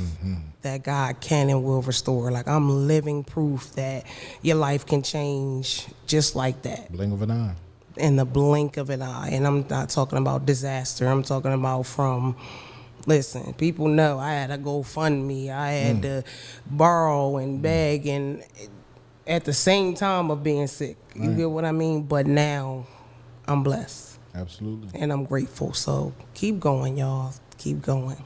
that God can and will restore. Like, I'm living proof that your life can change just like that. Blink of an eye. In the blink of an eye. And I'm not talking about disaster. I'm talking about listen, people know I had a GoFundMe. I had to borrow and beg and at the same time of being sick. You get what I mean? But now I'm blessed. Absolutely. And I'm grateful. So keep going, y'all. Keep going.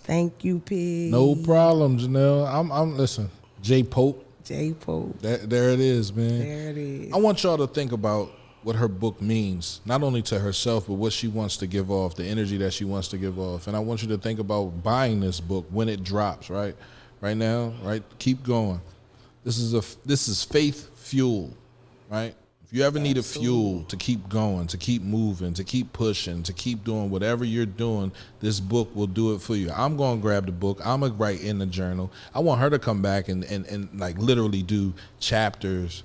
Thank you, Pig. No problem, Janelle. I'm listen, J Pope. J Pope. There it is, man. There it is. I want y'all to think about what her book means, not only to herself, but what she wants to give off, the energy that she wants to give off. And I want you to think about buying this book when it drops, right? Right now, right? Keep going. This is faith fuel, right? If If you ever need a fuel to keep going, to keep moving, to keep pushing, to keep doing whatever you're doing, this book will do it for you. I'm going to grab the book. I'm going to write in the journal. I want her to come back and like literally do chapters,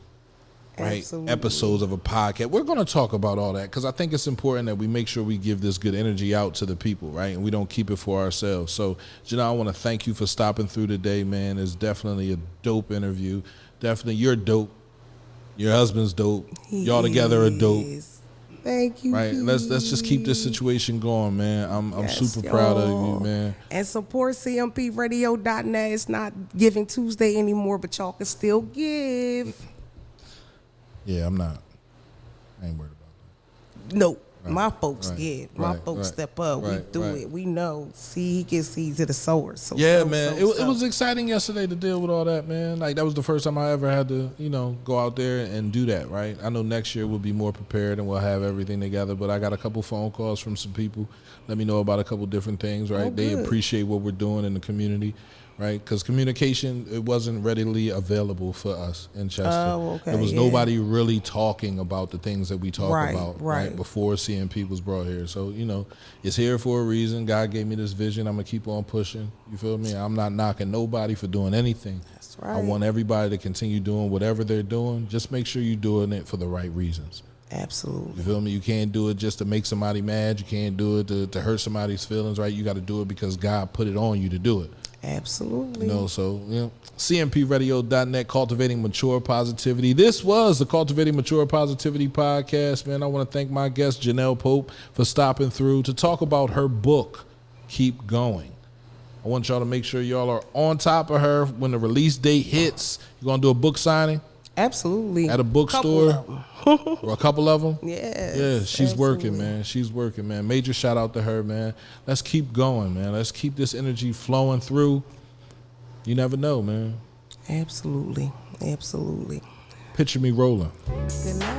right? Absolutely. Episodes of a podcast. We're going to talk about all that because I think it's important that we make sure we give this good energy out to the people, right? And we don't keep it for ourselves. So, Janel, I want to thank you for stopping through today, man. It's definitely a dope interview. Definitely, you're dope. Your husband's dope. Y'all together are dope. Thank you. Right. Let's just keep this situation going, man. I'm super proud of you, man. And support cmpradio.net. It's not Giving Tuesday anymore, but y'all can still give. Yeah, I'm not. I ain't worried about that. No, my folks give. My Right, folks right, step up. right, We do right. it. We know. See, he gets seeds of the sower. So Yeah, so, man. so, It was exciting yesterday to deal with all that, man. Like that was the first time I ever had to, go out there and do that, right? I know next year we'll be more prepared and we'll have everything together, but I got a couple phone calls from some people. Let me know about a couple different things, right? Oh, They good. appreciate what we're doing in the community, right? Because communication, it wasn't readily available for us in Chester. Oh, okay, There was yeah. nobody really talking about the things that we talk Right, about, right. before CMP was brought here. So, it's here for a reason. God gave me this vision. I'm going to keep on pushing. You feel me? I'm not knocking nobody for doing anything. That's right. I want everybody to continue doing whatever they're doing. Just make sure you're doing it for the right reasons. Absolutely. You feel me? You can't do it just to make somebody mad. You can't do it to hurt somebody's feelings, right? You got to do it because God put it on you to do it. Absolutely. CMPRadio.net, Cultivating Mature Positivity. This was the Cultivating Mature Positivity podcast, man. I want to thank my guest, Janel Pope, for stopping through to talk about her book, Keep Going. I want y'all to make sure y'all are on top of her when the release date hits. You're going to do a book signing Absolutely. at a bookstore or a couple of them? Yes. Yeah, she's working, absolutely. man. She's working, man. Major shout out to her, man. Let's keep going, man. Let's keep this energy flowing through. You never know, man. Absolutely. Absolutely. Picture me rolling. Good night.